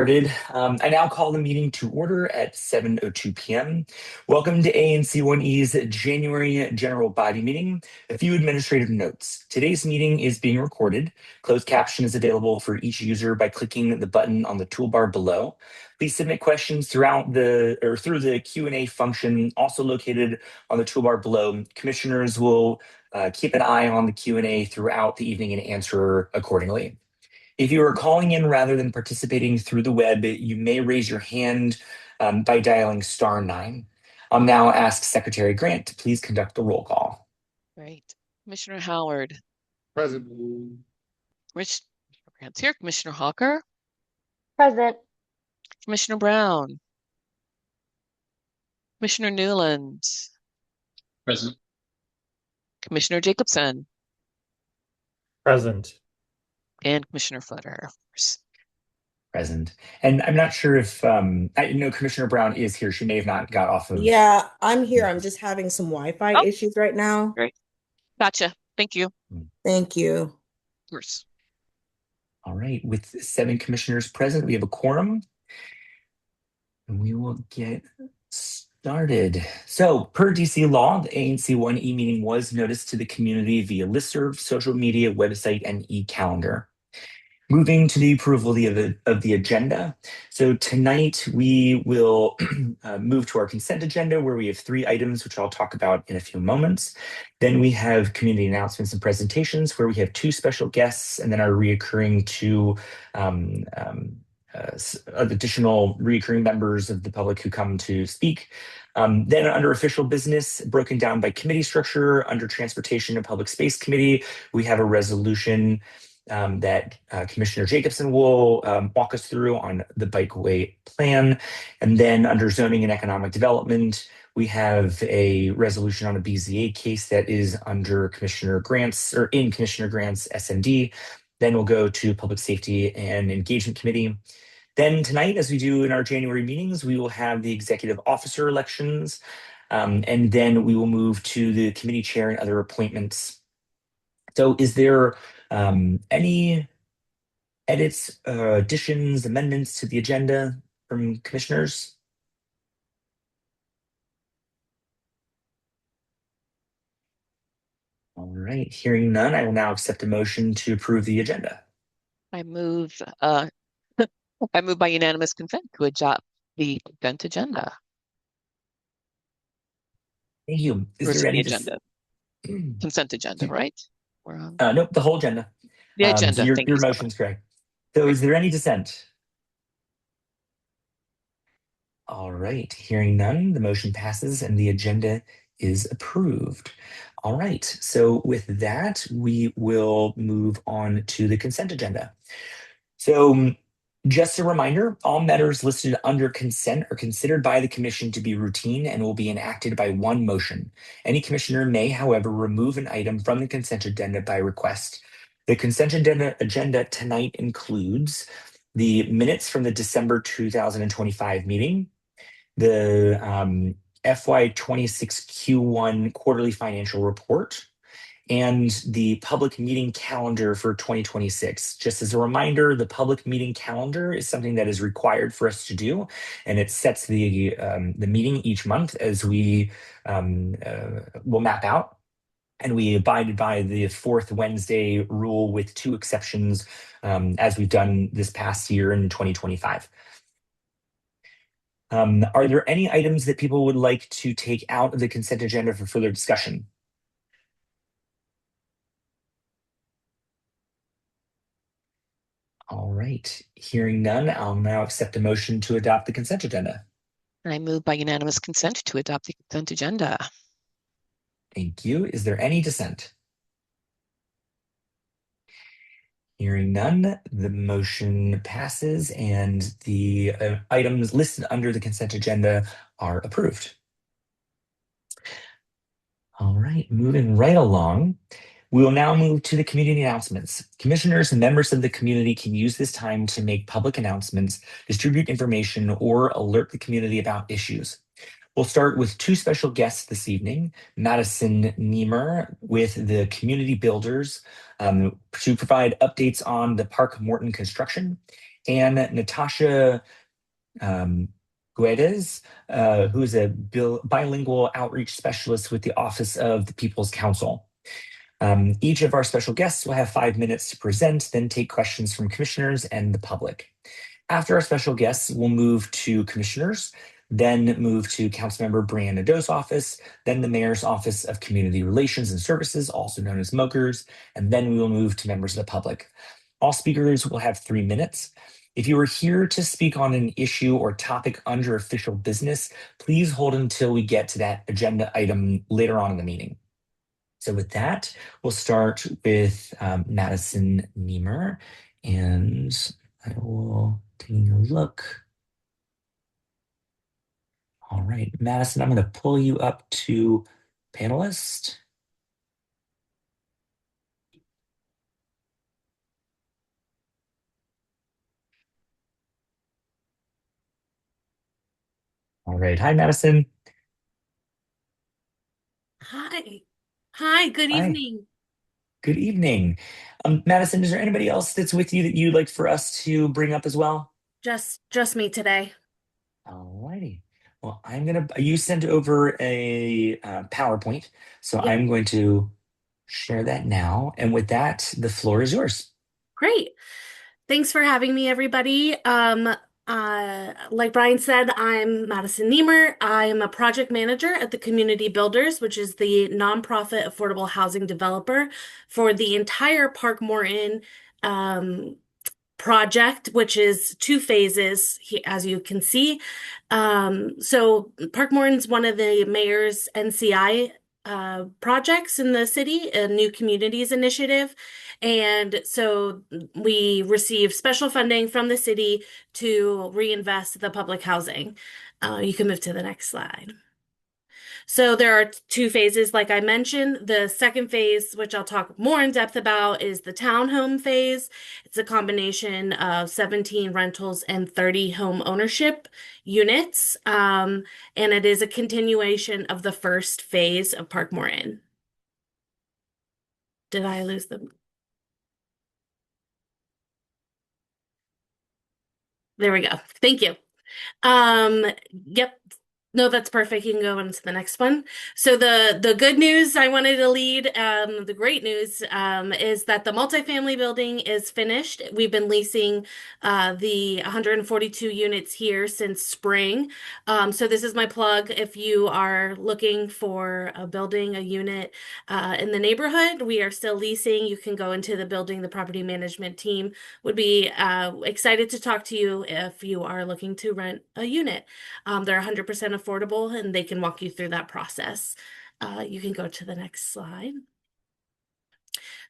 I now call the meeting to order at 7:02 p.m. Welcome to ANC1E's January General Body Meeting. A few administrative notes. Today's meeting is being recorded. Closed caption is available for each user by clicking the button on the toolbar below. Please submit questions through the Q&A function, also located on the toolbar below. Commissioners will keep an eye on the Q&A throughout the evening and answer accordingly. If you are calling in rather than participating through the web, you may raise your hand by dialing *9. I'll now ask Secretary Grant to please conduct the roll call. Great. Commissioner Howard. Present. Commissioner Grant's here. Commissioner Hawker. Present. Commissioner Brown. Commissioner Newland. Present. Commissioner Jacobson. Present. And Commissioner Footer, of course. Present. And I'm not sure if, I know Commissioner Brown is here. She may have not got off of. Yeah, I'm here. I'm just having some Wi-Fi issues right now. Great. Gotcha. Thank you. Thank you. Of course. All right. With 7 commissioners present, we have a quorum. And we will get started. So, per DC law, the ANC1E meeting was noticed to the community via listserv, social media, website, and e-calendar. Moving to the approval of the agenda. So tonight we will move to our consent agenda, where we have 3 items, which I'll talk about in a few moments. Then we have community announcements and presentations, where we have 2 special guests, and then our reoccurring 2 additional reoccurring members of the public who come to speak. Then under official business, broken down by committee structure, under Transportation and Public Space Committee, we have a resolution that Commissioner Jacobson will walk us through on the bikeway plan. And then under Zoning and Economic Development, we have a resolution on a BZA case that is under Commissioner Grant's, or in Commissioner Grant's SND. Then we'll go to Public Safety and Engagement Committee. Then tonight, as we do in our January meetings, we will have the executive officer elections. And then we will move to the committee chair and other appointments. So is there any edits, additions, amendments to the agenda from commissioners? All right, hearing none, I will now accept a motion to approve the agenda. I move by unanimous consent to adopt the consent agenda. Thank you. Is there any agenda? Consent agenda, right? We're on. Nope, the whole agenda. The agenda. So your motion's correct. So is there any dissent? All right, hearing none, the motion passes and the agenda is approved. All right, so with that, we will move on to the consent agenda. So just a reminder, all matters listed under consent are considered by the commission to be routine and will be enacted by one motion. Any commissioner may, however, remove an item from the consent agenda by request. The consent agenda tonight includes the minutes from the December 2025 meeting, the FY26 Q1 quarterly financial report, and the public meeting calendar for 2026. Just as a reminder, the public meeting calendar is something that is required for us to do, and it sets the meeting each month as we will map out. And we abided by the 4th Wednesday rule with 2 exceptions, as we've done this past year in 2025. Are there any items that people would like to take out of the consent agenda for further discussion? All right, hearing none, I'll now accept a motion to adopt the consent agenda. I move by unanimous consent to adopt the consent agenda. Thank you. Is there any dissent? Hearing none, the motion passes and the items listed under the consent agenda are approved. All right, moving right along. We will now move to the community announcements. Commissioners and members of the community can use this time to make public announcements, distribute information, or alert the community about issues. We'll start with 2 special guests this evening, Madison Niemer with the Community Builders to provide updates on the Park Morton construction, and Natasha Guedes, who is a bilingual outreach specialist with the Office of the People's Council. Each of our special guests will have 5 minutes to present, then take questions from commissioners and the public. After our special guests, we'll move to commissioners, then move to Councilmember Brianna Nadeau's office, then the Mayor's Office of Community Relations and Services, also known as MOCRS, and then we will move to members of the public. All speakers will have 3 minutes. If you are here to speak on an issue or topic under official business, please hold until we get to that agenda item later on in the meeting. So with that, we'll start with Madison Niemer, and I will take a look. All right, Madison, I'm going to pull you up to panelist. All right, hi, Madison. Hi. Hi, good Hi. evening. Good evening. Madison, is there anybody else that's with you that you'd like for us to bring up as well? Just me today. All righty. Well, you sent over a PowerPoint, so Yep. I'm going to share that now. And with that, the floor is yours. Great. Thanks for having me, everybody. Like Brian said, I'm Madison Niemer. I'm a project manager at the Community Builders, which is the nonprofit affordable housing developer for the entire Park Morton project, which is 2 phases, as you can see. So Park Morton's one of the mayor's NCI projects in the city, a New Communities Initiative. And so we receive special funding from the city to reinvest the public housing. You can move to the next slide. So there are 2 phases, like I mentioned. The second phase, which I'll talk more in depth about, is the townhome phase. It's a combination of 17 rentals and 30 home ownership units. And it is a continuation of the first phase of Park Morton. Did I lose them? There we go. Thank you. Yep. No, that's perfect. You can go on to the next one. So the good news I wanted to lead, the great news is that the multifamily building is finished. We've been leasing the 142 units here since spring. So this is my plug. If you are looking for a building, a unit in the neighborhood, we are still leasing. You can go into the building. The property management team would be excited to talk to you if you are looking to rent a unit. They're 100% affordable, and they can walk you through that process. You can go to the next slide.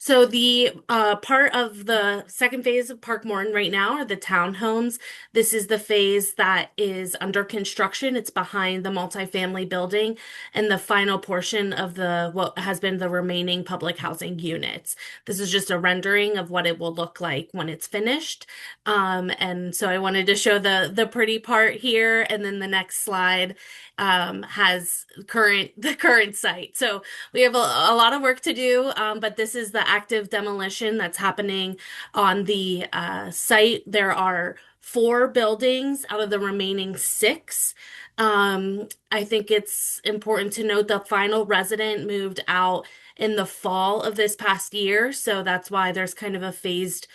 So the part of the second phase of Park Morton right now are the townhomes. This is the phase that is under construction. It's behind the multifamily building and the final portion of what has been the remaining public housing units. This is just a rendering of what it will look like when it's finished. And so I wanted to show the pretty part here, and then the next slide has the current site. So we have a lot of work to do, but this is the active demolition that's happening on the site. There are 4 buildings out of the remaining 6. I think it's important to note the final resident moved out in the fall of this past year, so that's why there's kind of a phased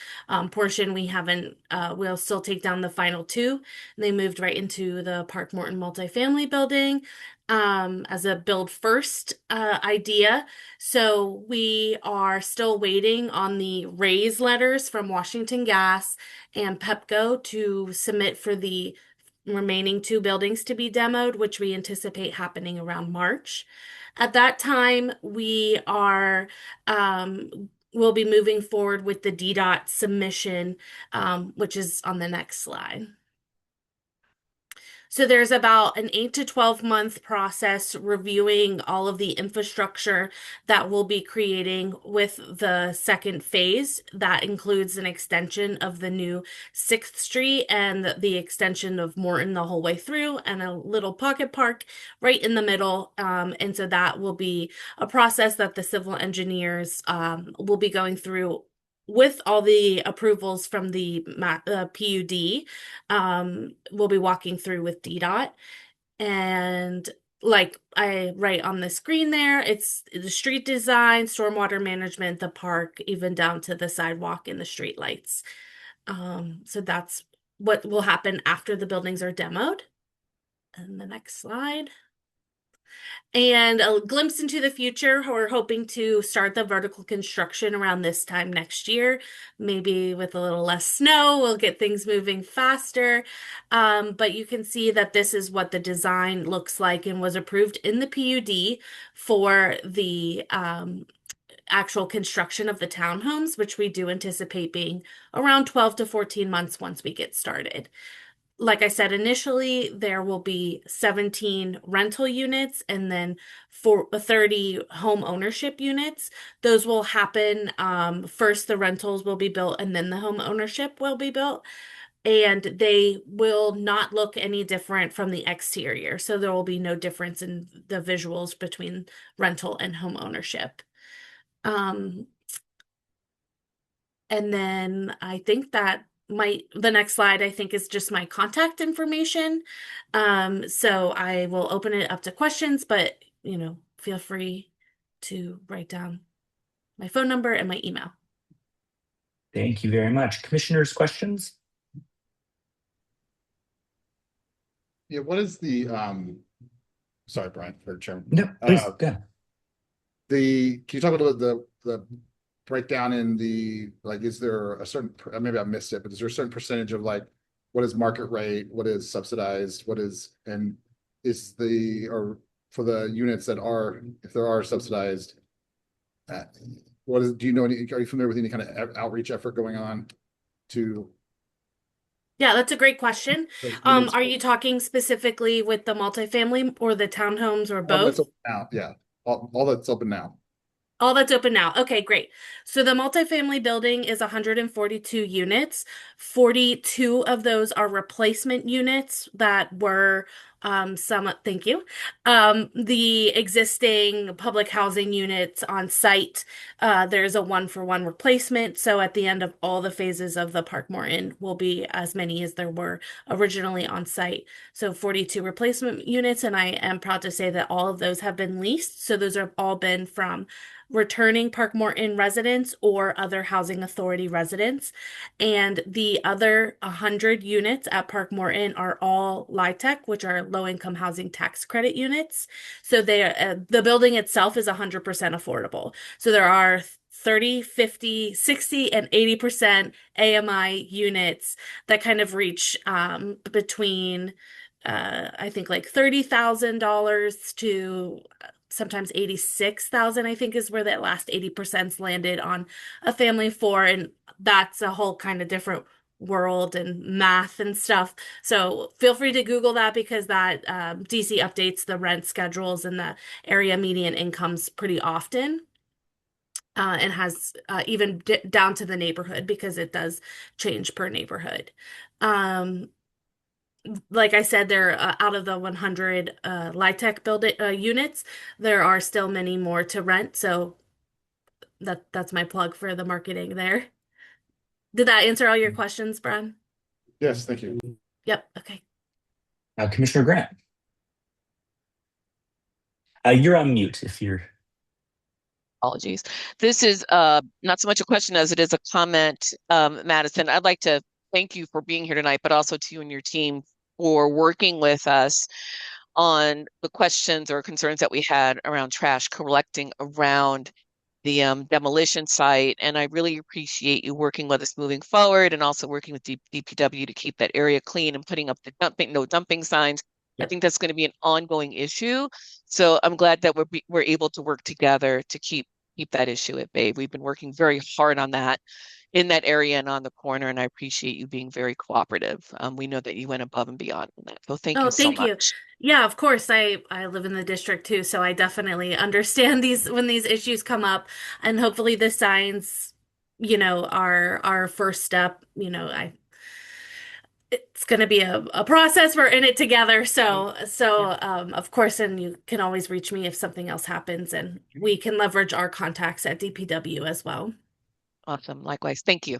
portion. We'll still take down the final 2. They moved right into the Park Morton multifamily building as a build first idea. So we are still waiting on the raise letters from Washington Gas and Pepco to submit for the remaining 2 buildings to be demoed, which we anticipate happening around March. At that time, we'll be moving forward with the DDOT submission, which is on the next slide. So there's about an 8 to 12 month process reviewing all of the infrastructure that we'll be creating with the second phase. That includes an extension of the new 6th Street and the extension of Morton the whole way through, and a little pocket park right in the middle. And so that will be a process that the civil engineers will be going through with all the approvals from the PUD, we'll be walking through with DDOT. And like I write on the screen there, it's the street design, stormwater management, the park, even down to the sidewalk and the street lights. So that's what will happen after the buildings are demoed. And the next slide. And a glimpse into the future, we're hoping to start the vertical construction around this time next year. Maybe with a little less snow, we'll get things moving faster. But you can see that this is what the design looks like and was approved in the PUD for the actual construction of the townhomes, which we do anticipate being around 12 to 14 months once we get started. Like I said, initially there will be 17 rental units and then 30 home ownership units. Those will happen. First, the rentals will be built and then the home ownership will be built. And they will not look any different from the exterior. So there will be no difference in the visuals between rental and home ownership. And then I think that the next slide I think is just my contact information. So I will open it up to questions, but feel free to write down my phone number and my email. Thank you very much. Commissioners, questions? Yeah, what is the sorry, Brian, for Chairman. No, please, go ahead. Can you talk about the breakdown in the, like, is there a certain, maybe I missed it, but is there a certain percentage of like what is market rate, what is subsidized, or for the units that are, if there are subsidized, do you know any, are you familiar with any kind of outreach effort going on to? Yeah, that's a great question. Are you talking specifically with the multifamily or the townhomes or both? All that's open now, yeah. All that's open now. All that's open now. Okay, great. So the multifamily building is 142 units. 42 of those are replacement units that were thank you. The existing public housing units on site, there's a 1-for-1 replacement. So at the end of all the phases of the Park Morton will be as many as there were originally on site. So 42 replacement units, and I am proud to say that all of those have been leased. So those have all been from returning Park Morton residents or other housing authority residents. And the other 100 units at Park Morton are all LIHTC, which are low-income housing tax credit units. So the building itself is 100% affordable. So there are 30, 50, 60, and 80% AMI units that kind of reach between I think like $30,000 to sometimes 86,000, I think is where that last 80% landed on a family of 4. And that's a whole kind of different world and math and stuff. So feel free to Google that because that DC updates the rent schedules and the area median incomes pretty often. And has even down to the neighborhood because it does change per neighborhood. Like I said, there out of the 100 LIHTC units, there are still many more to rent. So that's my plug for the marketing there. Did that answer all your questions, Brian? Yes, thank you. Yep. Okay. Commissioner Grant. You're on mute if you're. Apologies. This is not so much a question as it is a comment, Madison. I'd like to thank you for being here tonight, but also to you and your team for working with us on the questions or concerns that we had around trash collecting around the demolition site. And I really appreciate you working with us moving forward and also working with DPW to keep that area clean and putting up the no dumping signs. I think that's going to be an ongoing issue. So I'm glad that we're able to work together to keep that issue at bay. We've been working very hard on that in that area and on the corner, and I appreciate you being very cooperative. We know that you went above and beyond on that. So thank you so much. Thank you. Yeah, of course. I live in the district too, so I definitely understand when these issues come up, and hopefully the signs, are our first step. It's going to be a process. We're in it together. So of course, and you can always reach me if something else happens, and we can leverage our contacts at DPW as well. Awesome. Likewise. Thank you.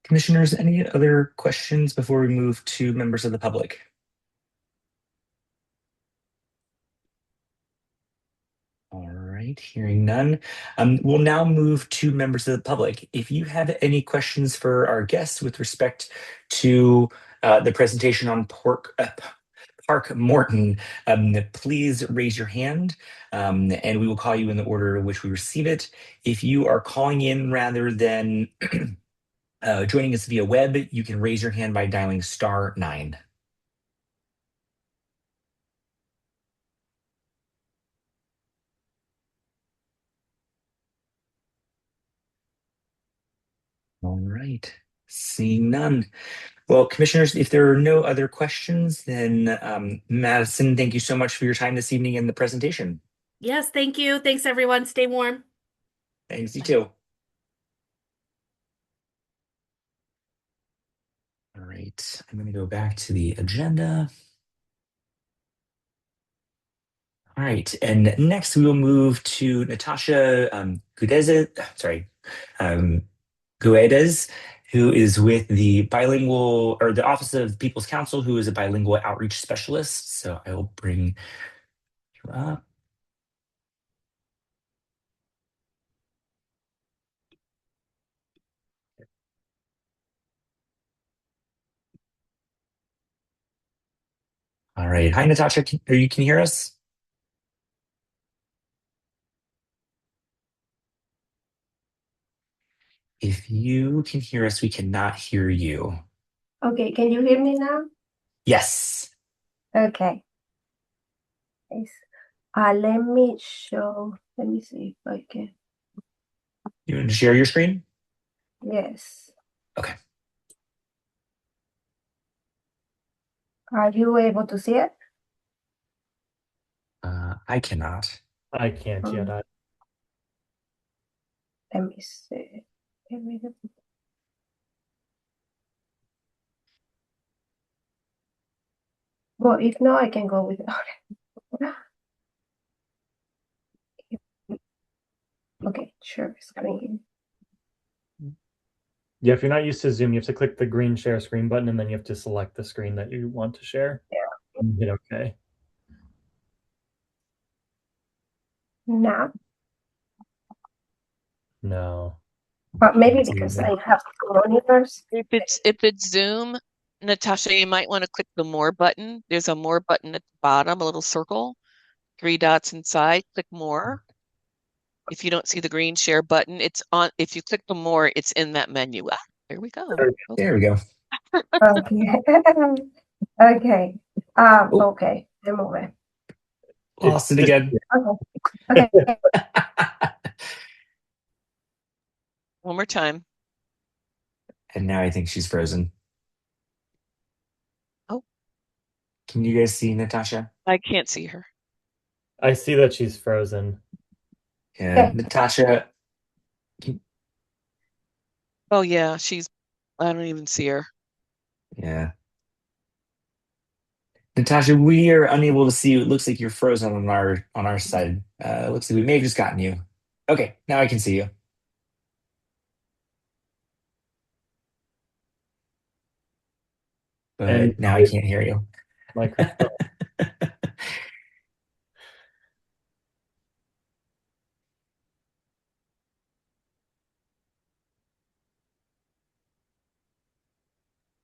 Commissioners, any other questions before we move to members of the public? All right, hearing none. We'll now move to members of the public. If you have any questions for our guests with respect to the presentation on Park Morton, please raise your hand and we will call you in the order in which we receive it. If you are calling in rather than joining us via web, you can raise your hand by dialing *9. All right, seeing none. Well, commissioners, if there are no other questions, then Madison, thank you so much for your time this evening and the presentation. Yes, thank you. Thanks, everyone. Stay warm. Thanks, you too. All right, I'm going to go back to the agenda. All right, and next we will move to Natasha Guedes, who is with the the Office of People's Counsel, who is a bilingual outreach specialist. So I will bring you up. All right, hi Natasha, can you hear us? If you can hear us, we cannot hear you. Okay, can you hear me now? Yes. Okay. Yes. Let me see if I can. You want to share your screen? Yes. Okay. Are you able to see it? I cannot. I can't yet. Let me see. Well, if not, I can go without it. Okay, sure, screen. Yeah, if you're not used to Zoom, you have to click the green share screen button, and then you have to select the screen that you want to share. Yeah. And hit OK. Now, No. but maybe because I have two monitors. If it's Zoom, Natasha, you might want to click the More button. There's a More button at the bottom, a little circle, 3 dots inside. Click More. If you don't see the green share button, it's on. If you click the More, it's in that menu. Ah, there we go. There we go. Okay. Okay. Okay. I'm over. Lost it again. Okay. Okay. One more time. And now I think she's frozen. Oh. Can you guys see Natasha? I can't see her. I see that she's frozen. Yeah, Natasha. Oh yeah, I don't even see her. Yeah. Natasha, we are unable to see you. It looks like you're frozen on our side. Looks like we may have just gotten you. Okay, now I can see you. But And now I can't hear you. Microphone.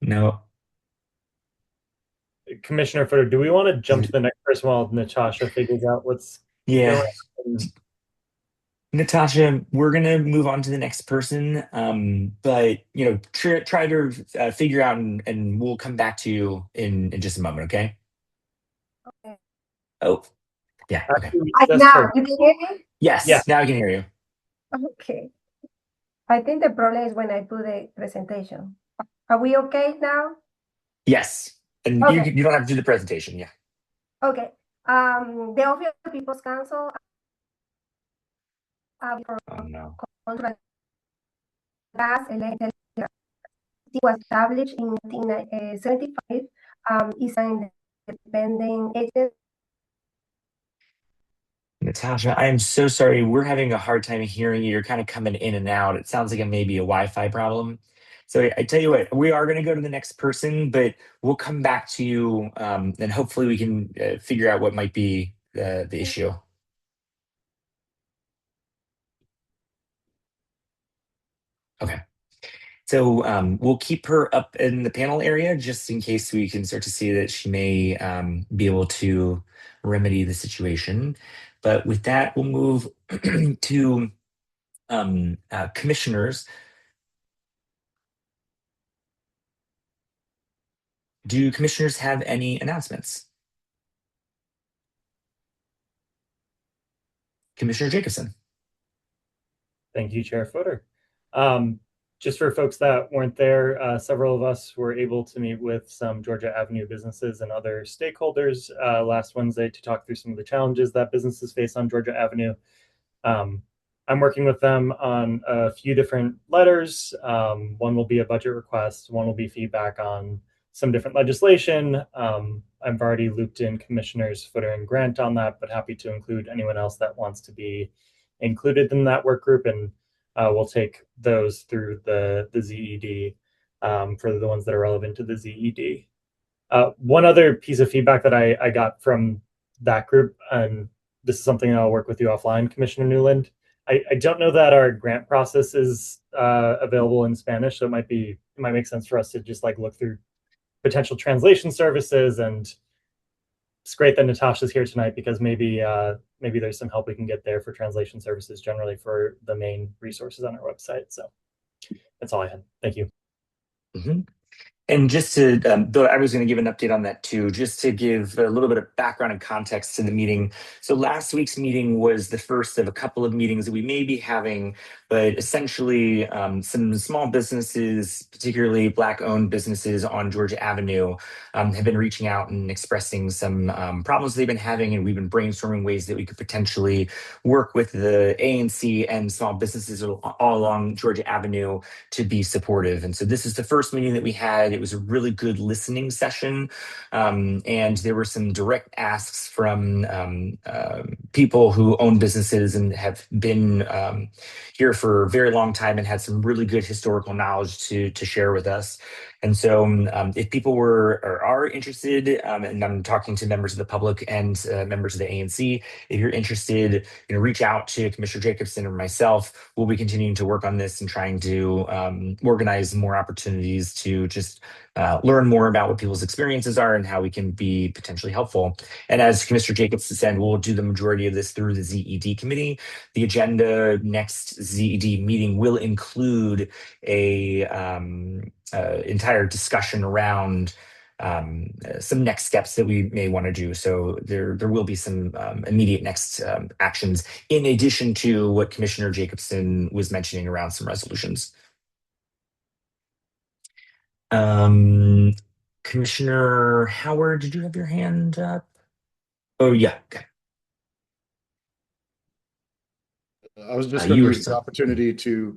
No. Commissioner Footer, do we want to jump to the next person while Natasha figures out what's Yeah. going on? Natasha, we're gonna move on to the next person, but try to figure out, and we'll come back to you in just a moment. Okay. Okay. Oh, yeah. Okay. Actually, Now, you can hear me? Yes. Yeah. Now I can hear you. Okay. I think the problem is when I do the presentation. Are we okay now? Yes, and Okay. you don't have to do the presentation. Yeah. Okay. The Office of People's Counsel Oh no. was established in 1975. Is an independent agency. Natasha, I am so sorry. We're having a hard time hearing you. You're kind of coming in and out. It sounds like it may be a Wi-Fi problem. So I tell you what, we are going to go to the next person, but we'll come back to you, and hopefully we can figure out what might be the issue. Okay. So we'll keep her up in the panel area just in case we can start to see that she may be able to remedy the situation. But with that, we'll move to commissioners. Do commissioners have any announcements? Commissioner Jacobson. Thank you, Chair Footer. Just for folks that weren't there, several of us were able to meet with some Georgia Avenue businesses and other stakeholders last Wednesday to talk through some of the challenges that businesses face on Georgia Avenue. I'm working with them on a few different letters. One will be a budget request, one will be feedback on some different legislation. I've already looped in Commissioners Footer and Grant on that, but happy to include anyone else that wants to be included in that work group, and we'll take those through the ZED for the ones that are relevant to the ZED. One other piece of feedback that I got from that group, and this is something I'll work with you offline, Commissioner Newland. I don't know that our grant process is available in Spanish, so it might make sense for us to just like look through potential translation services. And it's great that Natasha's here tonight because maybe there's some help we can get there for translation services generally for the main resources on our website. So that's all I had. Thank you. Mm-hmm. And just to, though I was going to give an update on that too, just to give a little bit of background and context to the meeting. So last week's meeting was the first of a couple of meetings that we may be having, but essentially some small businesses, particularly Black-owned businesses on Georgia Avenue, have been reaching out and expressing some problems they've been having, and we've been brainstorming ways that we could potentially work with the ANC and small businesses all along Georgia Avenue to be supportive. And so this is the first meeting that we had. It was a really good listening session. And there were some direct asks from people who own businesses and have been here for a very long time and had some really good historical knowledge to share with us. And so if people were or are interested, and I'm talking to members of the public and members of the ANC, if you're interested, reach out to Commissioner Jacobson or myself. We'll be continuing to work on this and trying to organize more opportunities to just learn more about what people's experiences are and how we can be potentially helpful. And as Commissioner Jacobson said, we'll do the majority of this through the ZED committee. The agenda next ZED meeting will include a entire discussion around some next steps that we may want to do. So there will be some immediate next actions in addition to what Commissioner Jacobson was mentioning around some resolutions. Commissioner Howard, did you have your hand up? Oh yeah. Okay. I was just going to use the opportunity to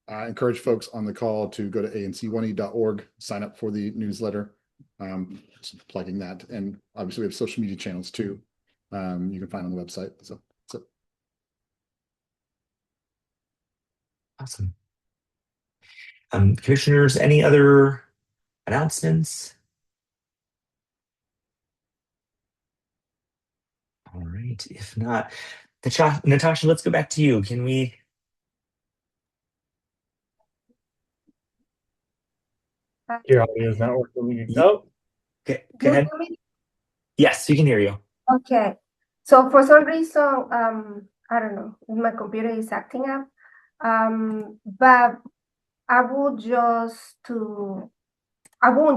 encourage folks on the call to go to anc1e.org, sign up for the newsletter. Just plugging that, and obviously we have social media channels too. You can find on the website. So. Awesome. Commissioners, any other announcements? All right. If not, Natasha, let's go back to you. Can we? Your audio is not working. Oh, okay. Go ahead. Yes, we can hear you. Okay. So for some reason, I don't know, my computer is acting up. But I won't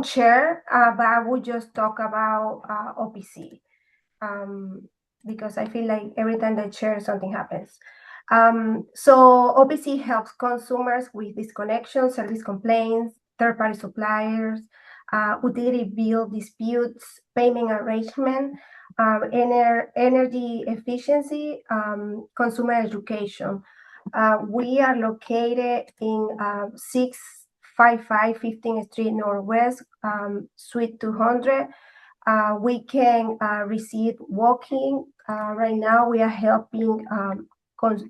share, but I would just talk about OPC. Because I feel like every time I share, something happens. So OPC helps consumers with disconnection, service complaints, third-party suppliers, utility bill disputes, payment arrangement, energy efficiency, consumer education. We are located in 655 15th Street Northwest, Suite 200. We can receive walking. Right now, we are helping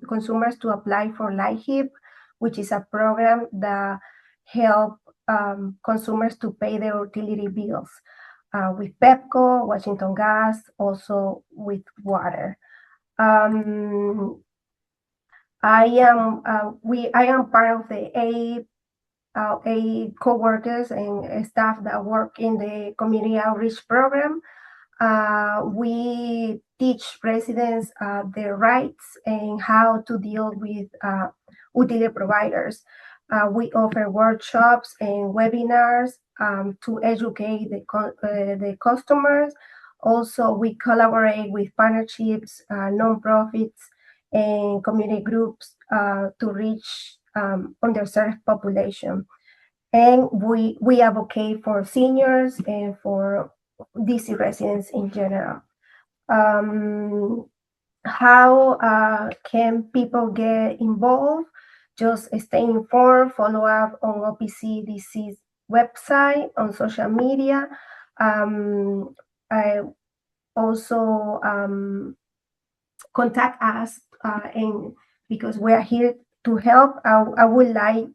consumers to apply for LIHEAP, which is a program that help consumers to pay their utility bills with Pepco, Washington Gas, also with water. I am part of the co-workers and staff that work in the community outreach program. We teach residents their rights and how to deal with utility providers. We offer workshops and webinars to educate the customers. Also, we collaborate with partnerships, nonprofits, and community groups to reach underserved population. And we advocate for seniors and for DC residents in general. How can people get involved? Just stay informed, follow up on OPC DC's website, on social media. I also contact us, and because we are here to help. I would like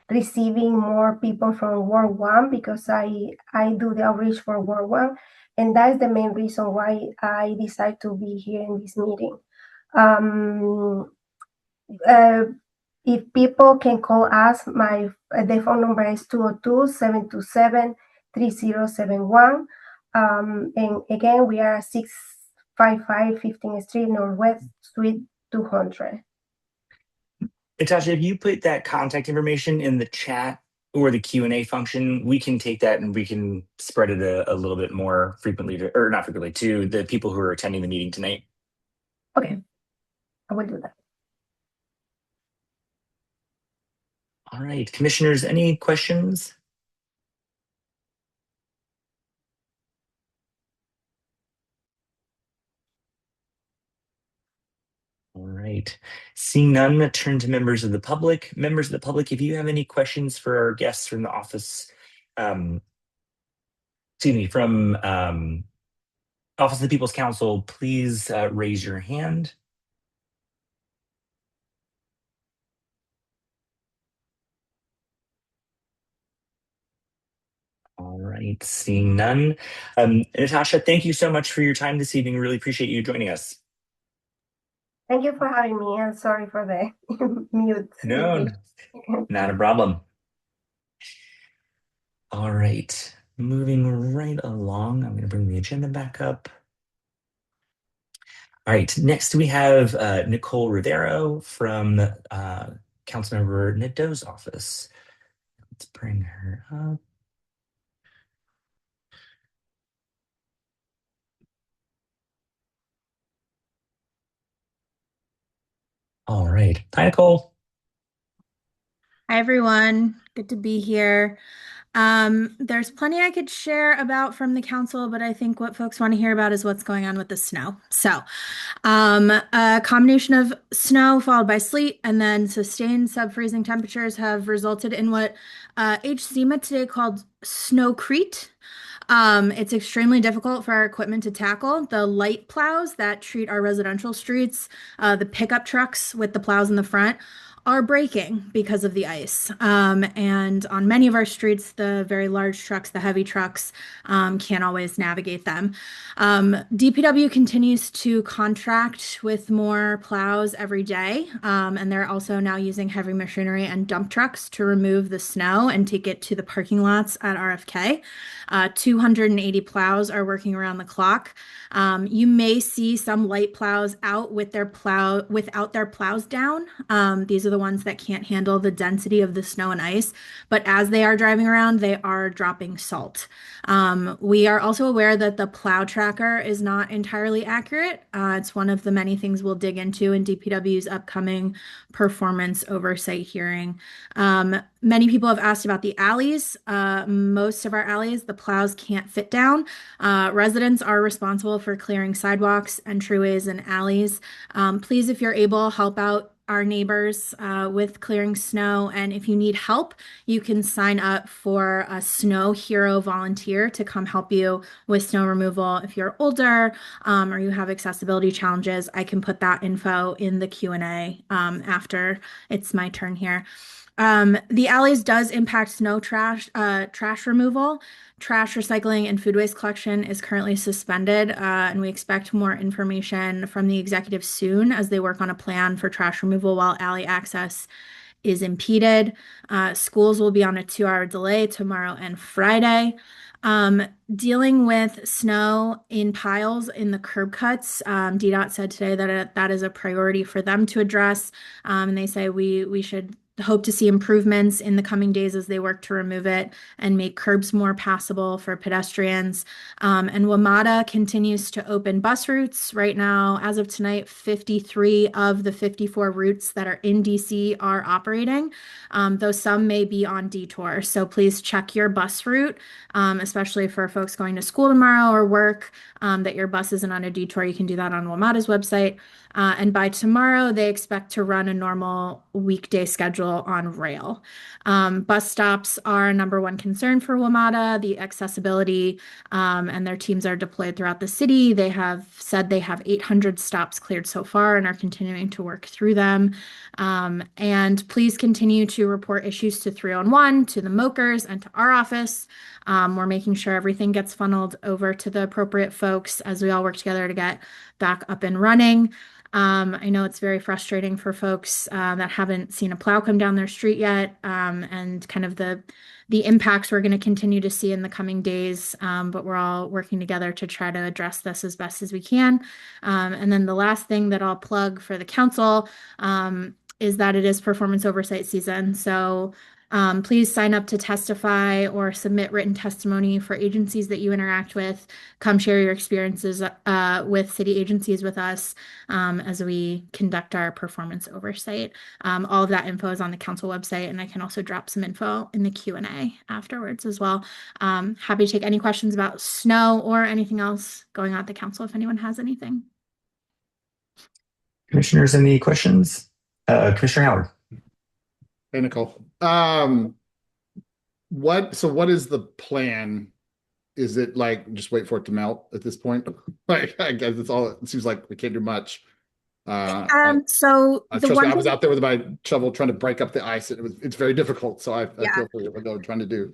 receiving more people from World One because I do the outreach for World One, and that is the main reason why I decide to be here in this meeting. If people can call us, the phone number is 202-727-3071. And again, we are 655 15th Street Northwest, Suite 200. Natasha, if you put that contact information in the chat or the Q&A function, we can take that and we can spread it a little bit more frequently, or not frequently, to the people who are attending the meeting tonight. Okay, I will do that. All right, commissioners, any questions? All right, seeing none, turn to members of the public. Members of the public, if you have any questions for our guests from the office, from Office of the People's Council, please raise your hand. All right, seeing none. Natasha, thank you so much for your time this evening. Really appreciate you joining us. Thank you for having me, and sorry for the mute. No, not a problem. All right, moving right along. I'm going to bring the agenda back up. All right, next we have Nicole Rivero from Councilmember Nadeau's office. Let's bring her up. All right, hi Nicole. Hi everyone, good to be here. There's plenty I could share about from the council, but I think what folks want to hear about is what's going on with the snow. So, a combination of snow followed by sleet and then sustained sub-freezing temperatures have resulted in what HCMA today called snowcrete. It's extremely difficult for our equipment to tackle. The light plows that treat our residential streets, the pickup trucks with the plows in the front, are breaking because of the ice. And on many of our streets, the very large trucks, the heavy trucks, can't always navigate them. DPW continues to contract with more plows every day, and they're also now using heavy machinery and dump trucks to remove the snow and take it to the parking lots at RFK. 280 plows are working around the clock. You may see some light plows out with without their plows down. These are the ones that can't handle the density of the snow and ice, but as they are driving around, they are dropping salt. We are also aware that the plow tracker is not entirely accurate. It's one of the many things we'll dig into in DPW's upcoming performance oversight hearing. Many people have asked about the alleys. Most of our alleys, the plows can't fit down. Residents are responsible for clearing sidewalks, entryways, and alleys. Please, if you're able, help out our neighbors with clearing snow. And if you need help, you can sign up for a snow hero volunteer to come help you with snow removal. If you're older or you have accessibility challenges, I can put that info in the Q&A after it's my turn here. The alleys does impact snow trash removal. Trash recycling and food waste collection is currently suspended, and we expect more information from the executive soon as they work on a plan for trash removal while alley access is impeded. Schools will be on a 2-hour delay tomorrow and Friday. Dealing with snow in piles in the curb cuts, DDOT said today that that is a priority for them to address, and they say we should hope to see improvements in the coming days as they work to remove it and make curbs more passable for pedestrians. And WMATA continues to open bus routes. Right now, as of tonight, 53 of the 54 routes that are in DC are operating, though some may be on detour. So please check your bus route, especially for folks going to school tomorrow or work, that your bus isn't on a detour. You can do that on WMATA's website. And by tomorrow, they expect to run a normal weekday schedule on rail. Bus stops are number one concern for WMATA, the accessibility, and their teams are deployed throughout the city. They have said they have 800 stops cleared so far and are continuing to work through them. And please continue to report issues to 311, to the MOKers, and to our office. We're making sure everything gets funneled over to the appropriate folks as we all work together to get back up and running. I know it's very frustrating for folks that haven't seen a plow come down their street yet, and kind of the impacts we're going to continue to see in the coming days, but we're all working together to try to address this as best as we can. And then the last thing that I'll plug for the council is that it is performance oversight season. So please sign up to testify or submit written testimony for agencies that you interact with. Come share your experiences with city agencies with us as we conduct our performance oversight. All of that info is on the council website, and I can also drop some info in the Q&A afterwards as well. Happy to take any questions about snow or anything else going on at the council if anyone has anything. Commissioners, any questions? Commissioner Howard. Hey, Nicole. What is the plan? Is it like just wait for it to melt at this point? Like, I guess it's all, it seems like we can't do much. So I was out there with my shovel trying to break up the ice. It's very difficult. So I feel for what they're trying to do.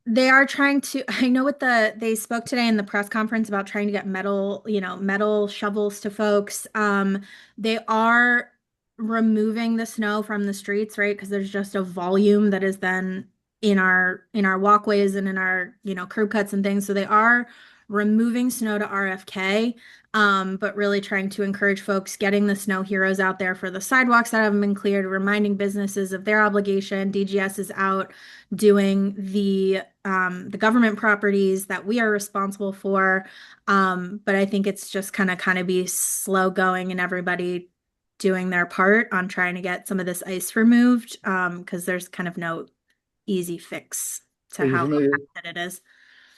They are trying to, I know they spoke today in the press conference about trying to get metal shovels to folks. They are removing the snow from the streets, right? Because there's just a volume that is then in our walkways and in our, curb cuts and things. So they are removing snow to RFK, but really trying to encourage folks getting the snow heroes out there for the sidewalks that haven't been cleared, reminding businesses of their obligation. DGS is out doing the government properties that we are responsible for. But I think it's just kind of be slow going and everybody doing their part on trying to get some of this ice removed, because there's kind of no easy fix to how bad it is.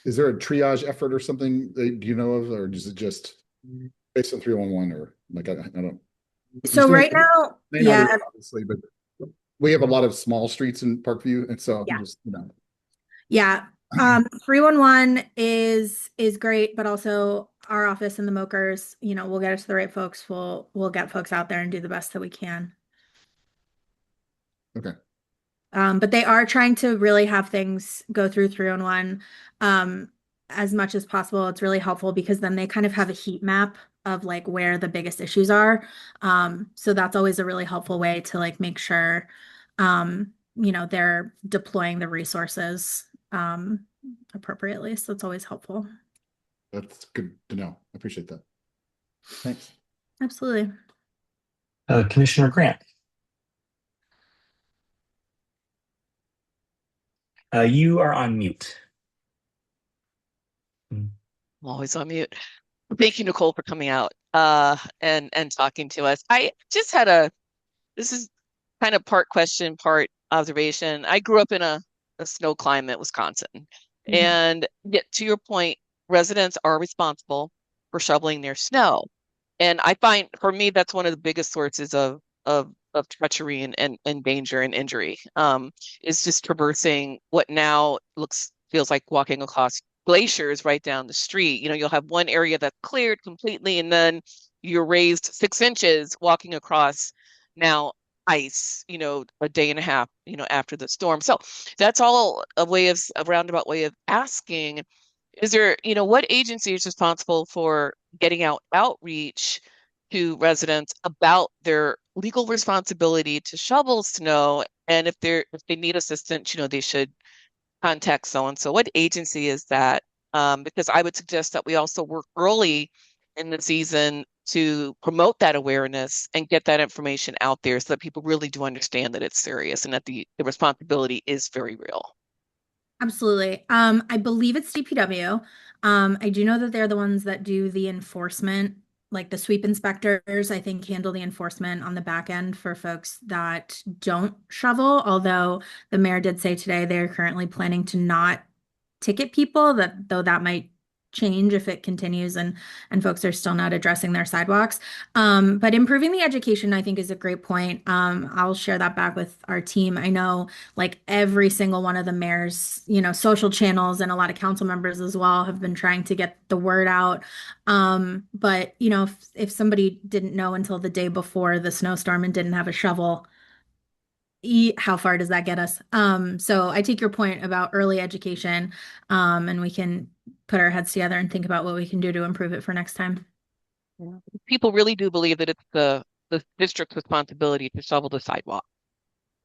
Is there a triage effort or something do you know of, or is it just based on 311, or like I don't. So right now, yeah, obviously, but we have a lot of small streets in Parkview, and so yeah. 311 is great, but also our office and the MOKers, we'll get it to the right folks. We'll get folks out there and do the best that we can. Okay. But they are trying to really have things go through 311 as much as possible. It's really helpful because then they kind of have a heat map of like where the biggest issues are. So that's always a really helpful way to like make sure they're deploying the resources appropriately. So it's always helpful. That's good to know. I appreciate that. Thanks. Absolutely. Commissioner Grant. You are on mute. I'm always on mute. Thank you, Nicole, for coming out and talking to us. I just had this is kind of part question, part observation. I grew up in a snow climate, Wisconsin. Mm-hmm. And yet, to your point, residents are responsible for shoveling their snow. And I find, for me, that's one of the biggest sources of of treachery and danger and injury. Is just traversing what now feels like walking across glaciers right down the street. You'll have one area that's cleared completely, and then you're raised 6 inches walking across now ice, a day and a half, after the storm. So that's all a roundabout way of asking, is there, what agency is responsible for getting out outreach to residents about their legal responsibility to shovel snow? And if they need assistance, they should contact so and so. What agency is that? Because I would suggest that we also work early in the season to promote that awareness and get that information out there so that people really do understand that it's serious and that the responsibility is very real. Absolutely. I believe it's DPW. I do know that they're the ones that do the enforcement, like the sweep inspectors, I think handle the enforcement on the back end for folks that don't shovel. Although the mayor did say today they're currently planning to not ticket people, though that might change if it continues and folks are still not addressing their sidewalks. But improving the education, I think, is a great point. I'll share that back with our team. I know like every single one of the mayor's, social channels and a lot of council members as well have been trying to get the word out. But if somebody didn't know until the day before the snowstorm and didn't have a shovel, how far does that get us? So I take your point about early education, and we can put our heads together and think about what we can do to improve it for next time. Yeah. People really do believe that it's the district's responsibility to shovel the sidewalk.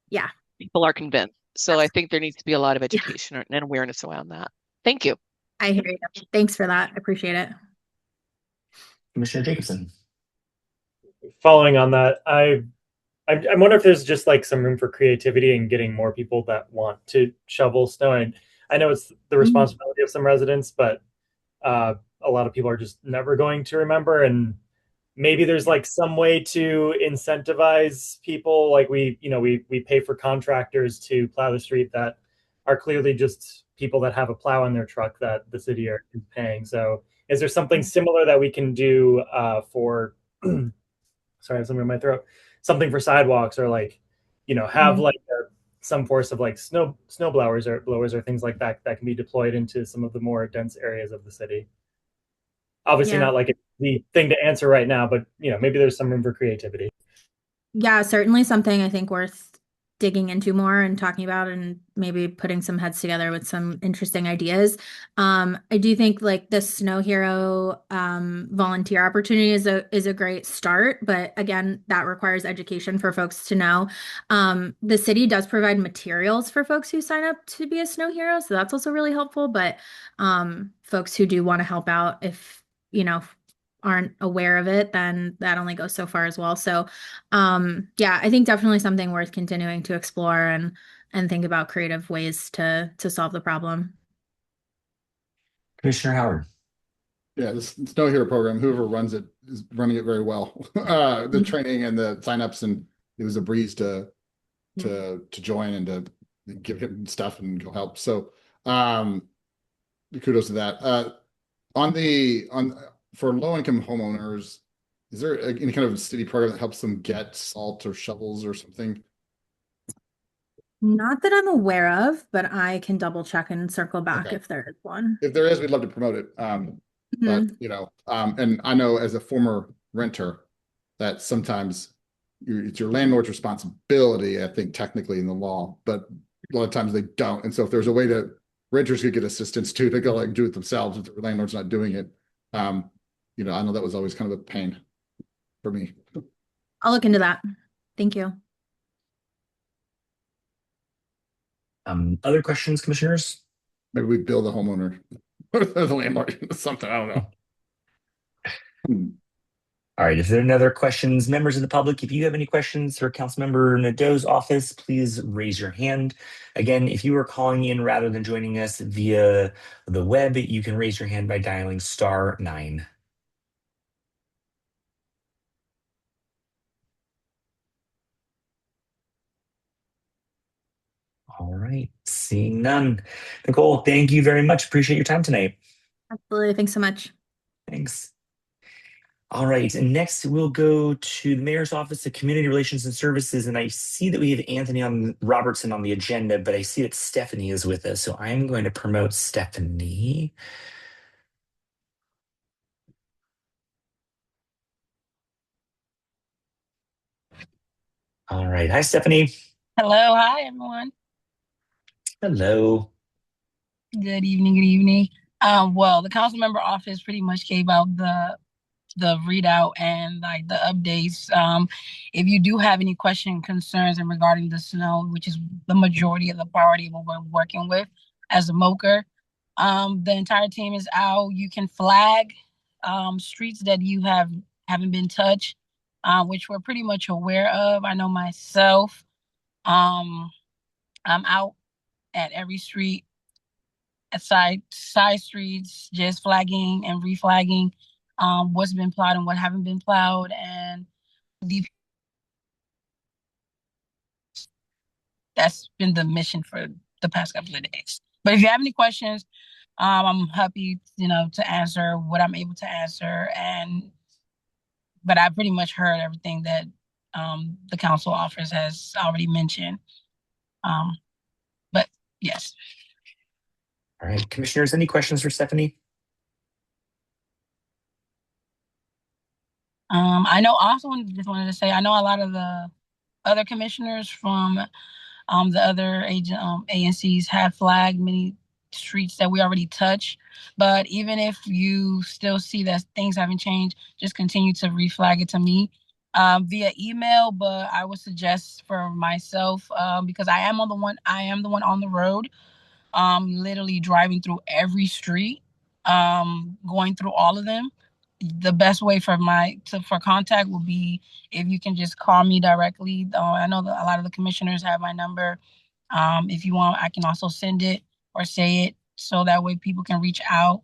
Yeah. People are convinced. So I think there needs to be a lot of education and awareness around that. Thank you. I hear you. Thanks for that. I appreciate it. Commissioner Jacobson. Following on that, I wonder if there's just like some room for creativity in getting more people that want to shovel snow. And I know it's the responsibility of some residents, but a lot of people are just never going to remember. And maybe there's like some way to incentivize people. Like we pay for contractors to plow the street that are clearly just people that have a plow in their truck that the city is paying. So is there something similar that we can do for, sorry, I have something in my throat, something for sidewalks, or like, have like some force of like snow blowers or things like that can be deployed into some of the more dense areas of the city. Obviously not like the thing to answer right now, but maybe there's some room for creativity. Yeah, certainly something I think worth digging into more and talking about, and maybe putting some heads together with some interesting ideas. I do think like the Snow Hero volunteer opportunity is a great start, but again, that requires education for folks to know. The city does provide materials for folks who sign up to be a Snow Hero, so that's also really helpful. But folks who do want to help out, if aren't aware of it, then that only goes so far as well. So yeah, I think definitely something worth continuing to explore and think about creative ways to solve the problem. Commissioner Howard. Yeah, this Snow Hero program, whoever runs it is running it very well. The training and the signups, and it was a breeze to join and to give him stuff and go help. So kudos to that. For low-income homeowners, is there any kind of city program that helps them get salt or shovels or something? Not that I'm aware of, but I can double check and circle back if there is one. If there is, we'd love to promote it. But and I know as a former renter that sometimes it's your landlord's responsibility, I think technically in the law, but a lot of times they don't. And so if there's a way that renters could get assistance too, to go like do it themselves if the landlord's not doing it. I know that was always kind of a pain for me. I'll look into that. Thank you. Other questions, commissioners? Maybe we bill the homeowner or the landlord, something, I don't know. All right, if there are no other questions, members of the public, if you have any questions for Councilmember Nadeau's office, please raise your hand. Again, if you are calling in rather than joining us via the web, you can raise your hand by dialing *9. All right, seeing none. Nicole, thank you very much. Appreciate your time tonight. Absolutely. Thanks so much. Thanks. All right, and next we'll go to the Mayor's Office of Community Relations and Services, and I see that we have Anthony Robertson on the agenda, but I see that Stephanie is with us, so I'm going to promote Stephanie. All right, hi Stephanie. Hello, hi everyone. Hello. Good evening, good evening. Well, the council member office pretty much gave out the readout and like the updates. If you do have any questions, concerns in regarding the snow, which is the majority of the priority of what we're working with as a moker, the entire team is out. You can flag streets that you haven't been touched, which we're pretty much aware of. I know myself. I'm out at every street, at side streets, just flagging and reflagging what's been plowed and what haven't been plowed, and that's been the mission for the past couple of days. But if you have any questions, I'm happy, to answer what I'm able to answer. But I pretty much heard everything that the council office has already mentioned. But yes. All right, commissioners, any questions for Stephanie? I know also just wanted to say, I know a lot of the other commissioners from the other ANCs have flagged many streets that we already touched. But even if you still see that things haven't changed, just continue to reflag it to me via email. But I would suggest for myself, because I am the one on the road, literally driving through every street, going through all of them. The best way for contact will be if you can just call me directly. I know that a lot of the commissioners have my number. If you want, I can also send it or say it so that way people can reach out.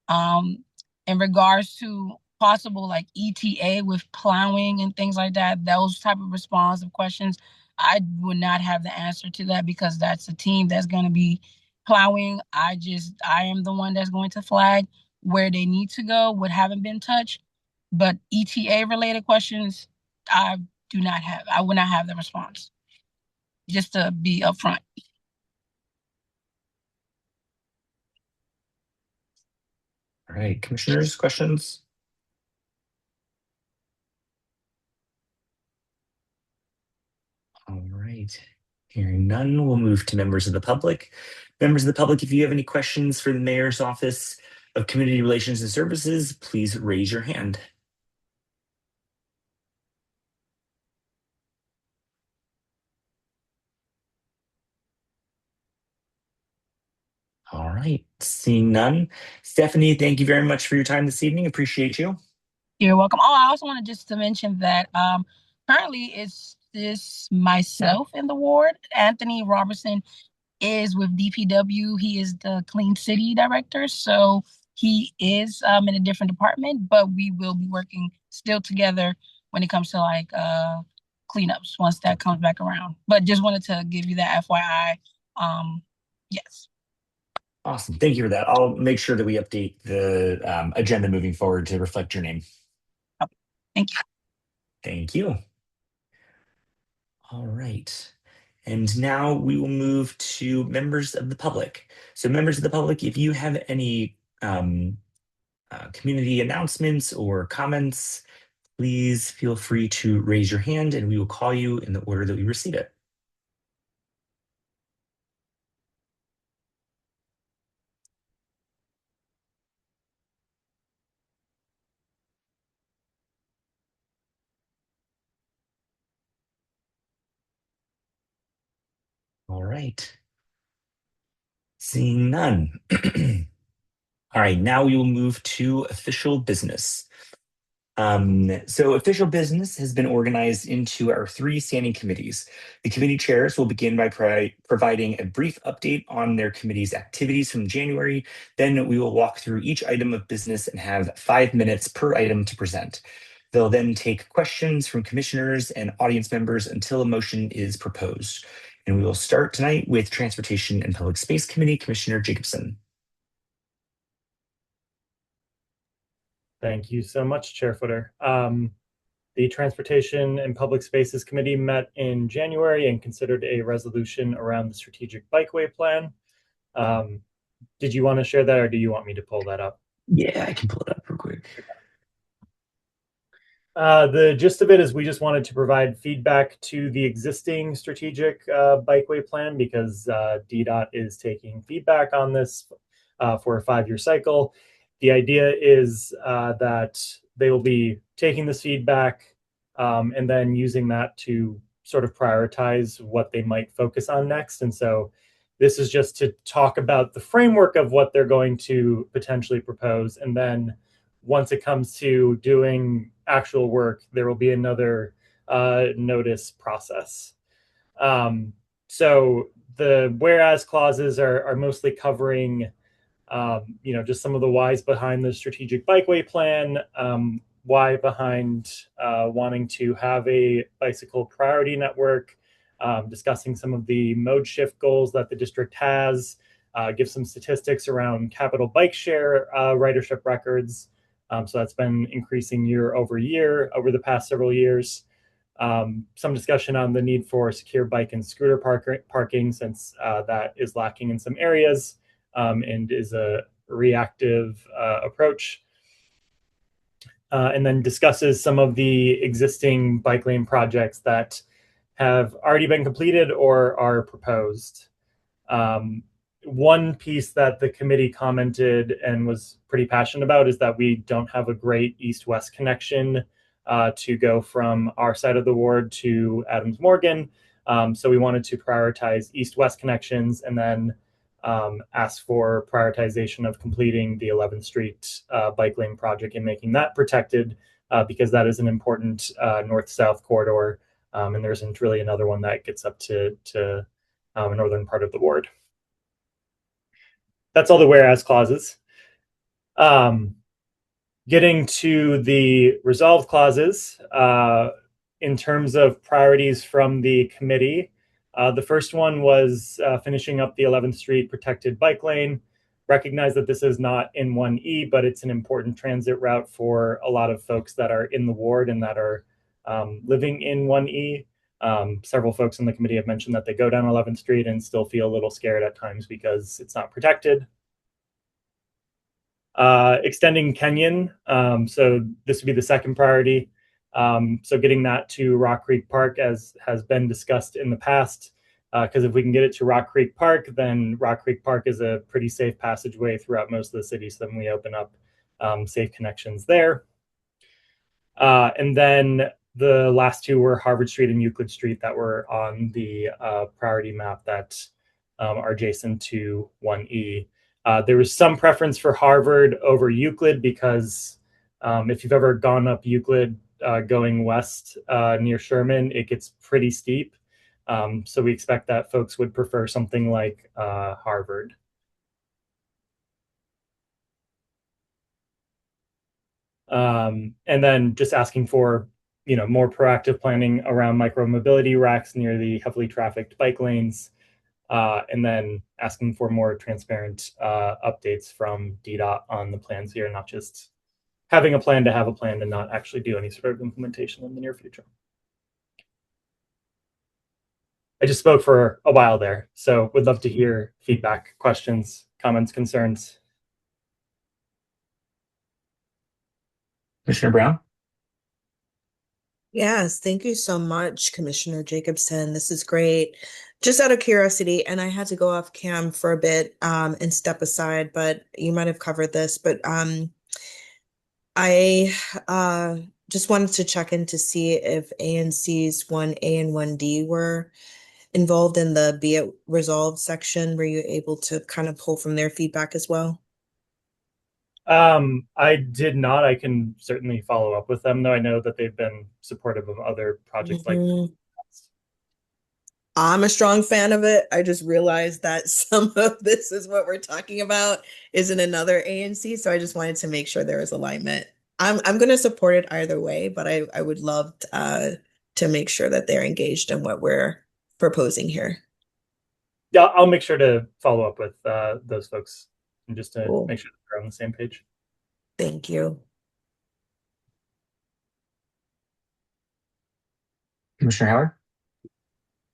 In regards to possible like ETA with plowing and things like that, those type of responsive questions, I would not have the answer to that because that's a team that's going to be plowing. I am the one that's going to flag where they need to go, what haven't been touched. But ETA related questions, I would not have the response, just to be upfront. All right, commissioners, questions? All right, hearing none, we'll move to members of the public. Members of the public, if you have any questions for the Mayor's Office of Community Relations and Services, please raise your hand. All right, seeing none. Stephanie, thank you very much for your time this evening. Appreciate you. You're welcome. Oh, I also wanted just to mention that currently it's just myself in the ward. Anthony Robertson is with DPW. He is the Clean City Director. So he is in a different department, but we will be working still together when it comes to like cleanups once that comes back around. But just wanted to give you that FYI. Yes. Awesome. Thank you for that. I'll make sure that we update the agenda moving forward to reflect your name. Okay. Thank you. Thank you. All right. And now we will move to members of the public. So members of the public, if you have any community announcements or comments, please feel free to raise your hand and we will call you in the order that we receive it. All right. Seeing none. All right, now we will move to official business. So official business has been organized into our 3 standing committees. The committee chairs will begin by providing a brief update on their committee's activities from January. Then we will walk through each item of business and have 5 minutes per item to present. They'll then take questions from commissioners and audience members until a motion is proposed. And we will start tonight with Transportation and Public Space Committee, Commissioner Jacobson. Thank you so much, Chair Footer. The Transportation and Public Spaces Committee met in January and considered a resolution around the strategic bikeway plan. Did you want to share that, or do you want me to pull that up? Yeah, I can pull it up real quick. The gist of it is we just wanted to provide feedback to the existing strategic bikeway plan because DDOT is taking feedback on this for a 5-year cycle. The idea is that they will be taking this feedback and then using that to sort of prioritize what they might focus on next. And so this is just to talk about the framework of what they're going to potentially propose. And then once it comes to doing actual work, there will be another notice process. So the whereas clauses are mostly covering just some of the whys behind the strategic bikeway plan, why behind wanting to have a bicycle priority network, discussing some of the mode shift goals that the district has, give some statistics around capital bike share ridership records. So that's been increasing year over year over the past several years. Some discussion on the need for secure bike and scooter parking since that is lacking in some areas. And is a reactive approach. And then discusses some of the existing bike lane projects that have already been completed or are proposed. One piece that the committee commented and was pretty passionate about is that we don't have a great east-west connection to go from our side of the ward to Adams Morgan. So we wanted to prioritize east-west connections and then ask for prioritization of completing the 11th Street bike lane project and making that protected because that is an important north-south corridor, and there isn't really another one that gets up to the northern part of the ward. That's all the whereas clauses. Getting to the resolve clauses, in terms of priorities from the committee, the first one was finishing up the 11th Street protected bike lane. Recognize that this is not in 1E, but it's an important transit route for a lot of folks that are in the ward and that are living in 1E. Several folks in the committee have mentioned that they go down 11th Street and still feel a little scared at times because it's not protected. Extending Kenyon, so this would be the second priority. So getting that to Rock Creek Park, as has been discussed in the past, because if we can get it to Rock Creek Park, then Rock Creek Park is a pretty safe passageway throughout most of the city. So then we open up safe connections there. And then the last two were Harvard Street and Euclid Street that were on the priority map that are adjacent to 1E. There was some preference for Harvard over Euclid because if you've ever gone up Euclid going west near Sherman, it gets pretty steep. So we expect that folks would prefer something like Harvard. And then just asking for more proactive planning around micromobility racks near the heavily trafficked bike lanes. And then asking for more transparent updates from DDOT on the plans here, not just having a plan to have a plan and not actually do any sort of implementation in the near future. I just spoke for a while there, so would love to hear feedback, questions, comments, concerns. Commissioner Brown? Yes, thank you so much, Commissioner Jacobson. This is great. Just out of curiosity, and I had to go off cam for a bit and step aside, but you might have covered this, but I just wanted to check in to see if ANC's 1A and 1D were involved in the Be It Resolved section. Were you able to kind of pull from their feedback as well? I did not. I can certainly follow up with them, though. I know that they've been supportive of other projects like this. I'm a strong fan of it. I just realized that some of this is what we're talking about is in another ANC. So I just wanted to make sure there was alignment. I'm going to support it either way, but I would love to make sure that they're engaged in what we're proposing here. Yeah, I'll make sure to follow up with those folks and just to make sure that they're on the same page. Thank you. Commissioner Howard?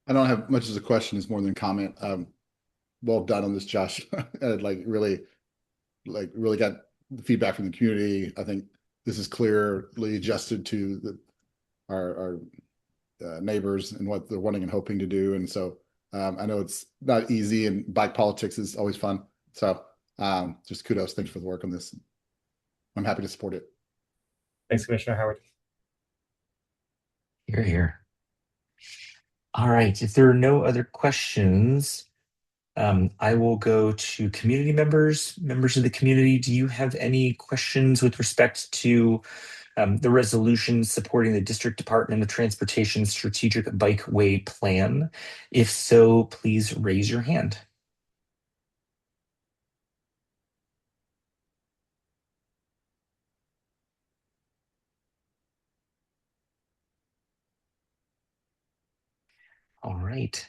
I don't have much as a question, it's more than a comment. Well done on this, Josh. Really got the feedback from the community. I think this is clearly adjusted to our neighbors and what they're wanting and hoping to do. And so I know it's not easy, and bike politics is always fun. So just kudos. Thanks for the work on this. I'm happy to support it. Thanks, Commissioner Howard. Hear, hear. All right. If there are no other questions, I will go to community members. Members of the community, do you have any questions with respect to the resolution supporting the District Department of Transportation Strategic Bikeway Plan? If so, please raise your hand. All right.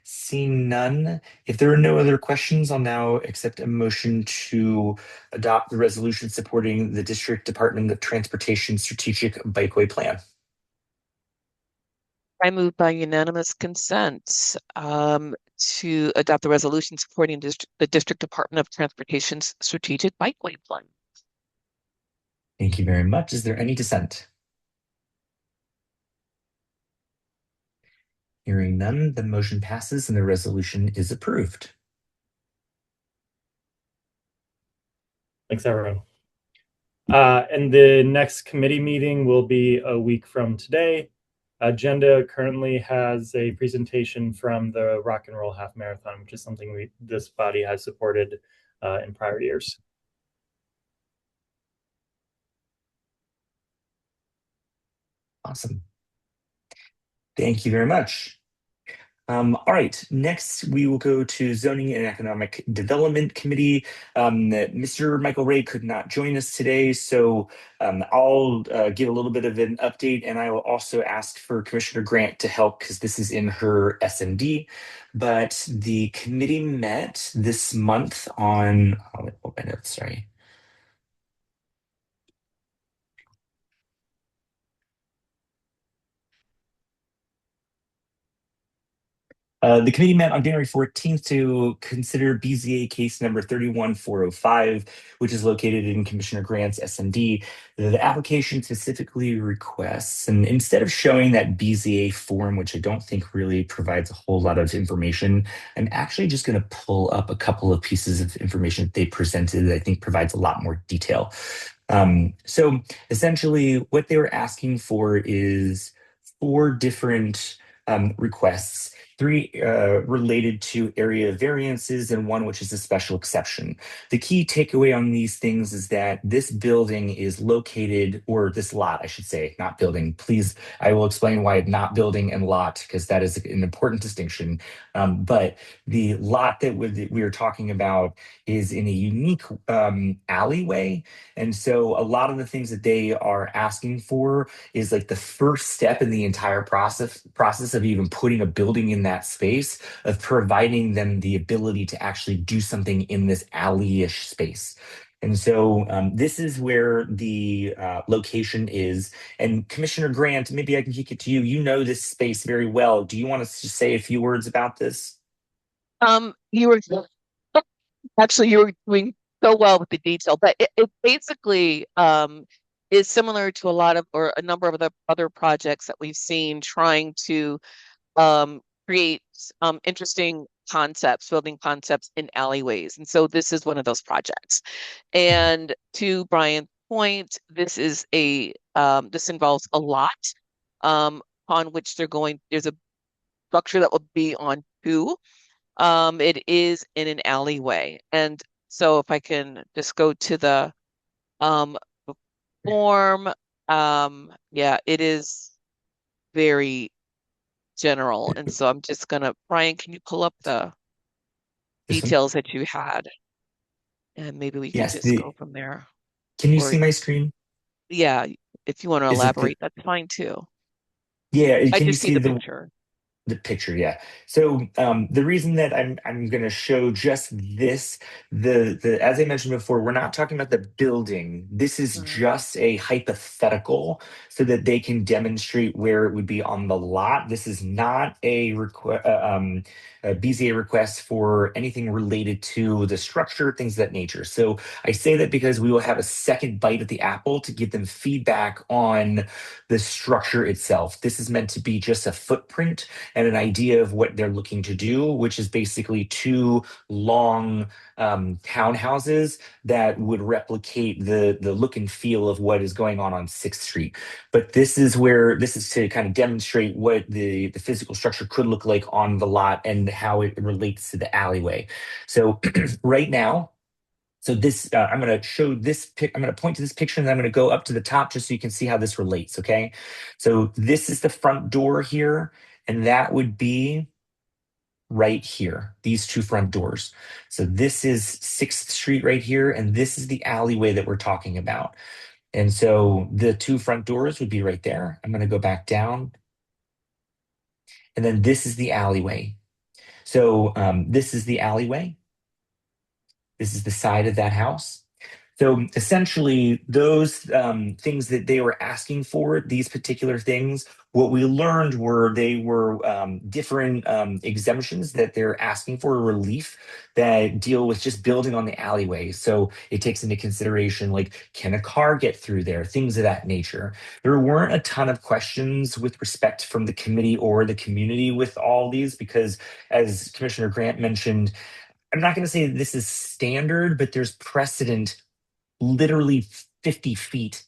Seeing none, if there are no other questions, I'll now accept a motion to adopt the resolution supporting the District Department of Transportation Strategic Bikeway Plan. I move by unanimous consent to adopt the resolution supporting the District Department of Transportation's Strategic Bikeway Plan. Thank you very much. Is there any dissent? Hearing none, the motion passes and the resolution is approved. Thanks, everyone. And the next committee meeting will be a week from today. Agenda currently has a presentation from the Rock and Roll Half Marathon, which is something this body has supported in prior years. Awesome. Thank you very much. All right, next we will go to Zoning and Economic Development Committee. Mr. Michael Ray could not join us today, so I'll give a little bit of an update, and I will also ask for Commissioner Grant to help because this is in her SMD. But the committee met this month on, sorry. The committee met on January 14th to consider BZA case number 31405, which is located in Commissioner Grant's SMD. The application specifically requests, and instead of showing that BZA form, which I don't think really provides a whole lot of information, I'm actually just going to pull up a couple of pieces of information that they presented that I think provides a lot more detail. So essentially what they were asking for is 4 different requests, 3 related to area variances and 1 which is a special exception. The key takeaway on these things is that this building is located, or this lot, I should say, not building. Please, I will explain why not building and lot, because that is an important distinction. But the lot that we are talking about is in a unique alleyway. And so a lot of the things that they are asking for is like the first step in the entire process of even putting a building in that space, of providing them the ability to actually do something in this alley-ish space. And so this is where the location is. And Commissioner Grant, maybe I can kick it to you. You know this space very well. Do you want us to say a few words about this? You were doing so well with the detail, but it basically is similar to a lot of, or a number of the other projects that we've seen trying to create interesting concepts, building concepts in alleyways. And so this is one of those projects. And to Brian's point, this is this involves a lot on which there's a structure that will be on 2. It is in an alleyway. And so if I can just go to the form, yeah, it is very general. And so I'm just gonna, Brian, can you pull up the details that you had? And maybe we can just go from there. Can you see my screen? Yeah, if you want to elaborate, that's fine too. Yeah, I can you just see see the picture. The picture, yeah. So the reason that I'm going to show just this, the as I mentioned before, we're not talking about the building. This is just a hypothetical, so that they can demonstrate where it would be on the lot. This is not a BZA request for anything related to the structure, things of that nature. So I say that because we will have a second bite at the apple to give them feedback on the structure itself. This is meant to be just a footprint and an idea of what they're looking to do, which is basically two long townhouses that would replicate the look and feel of what is going on 6th Street. But this is to kind of demonstrate what the physical structure could look like on the lot and how it relates to the alleyway. So right now, I'm going to show this I'm going to point to this picture, and then I'm going to go up to the top just so you can see how this relates. Okay. So this is the front door here, and that would be right here, these two front doors. So this is 6th Street right here, and this is the alleyway that we're talking about. And so the two front doors would be right there. I'm going to go back down, and then this is the alleyway. So this is the alleyway. This is the side of that house. So essentially, those things that they were asking for, these particular things, what we learned were they were different exemptions that they're asking for relief that deal with just building on the alleyway. So it takes into consideration, like, can a car get through there? Things of that nature. There weren't a ton of questions with respect from the committee or the community with all these, because as Commissioner Grant mentioned, I'm not going to say that this is standard, but there's precedent literally 50 feet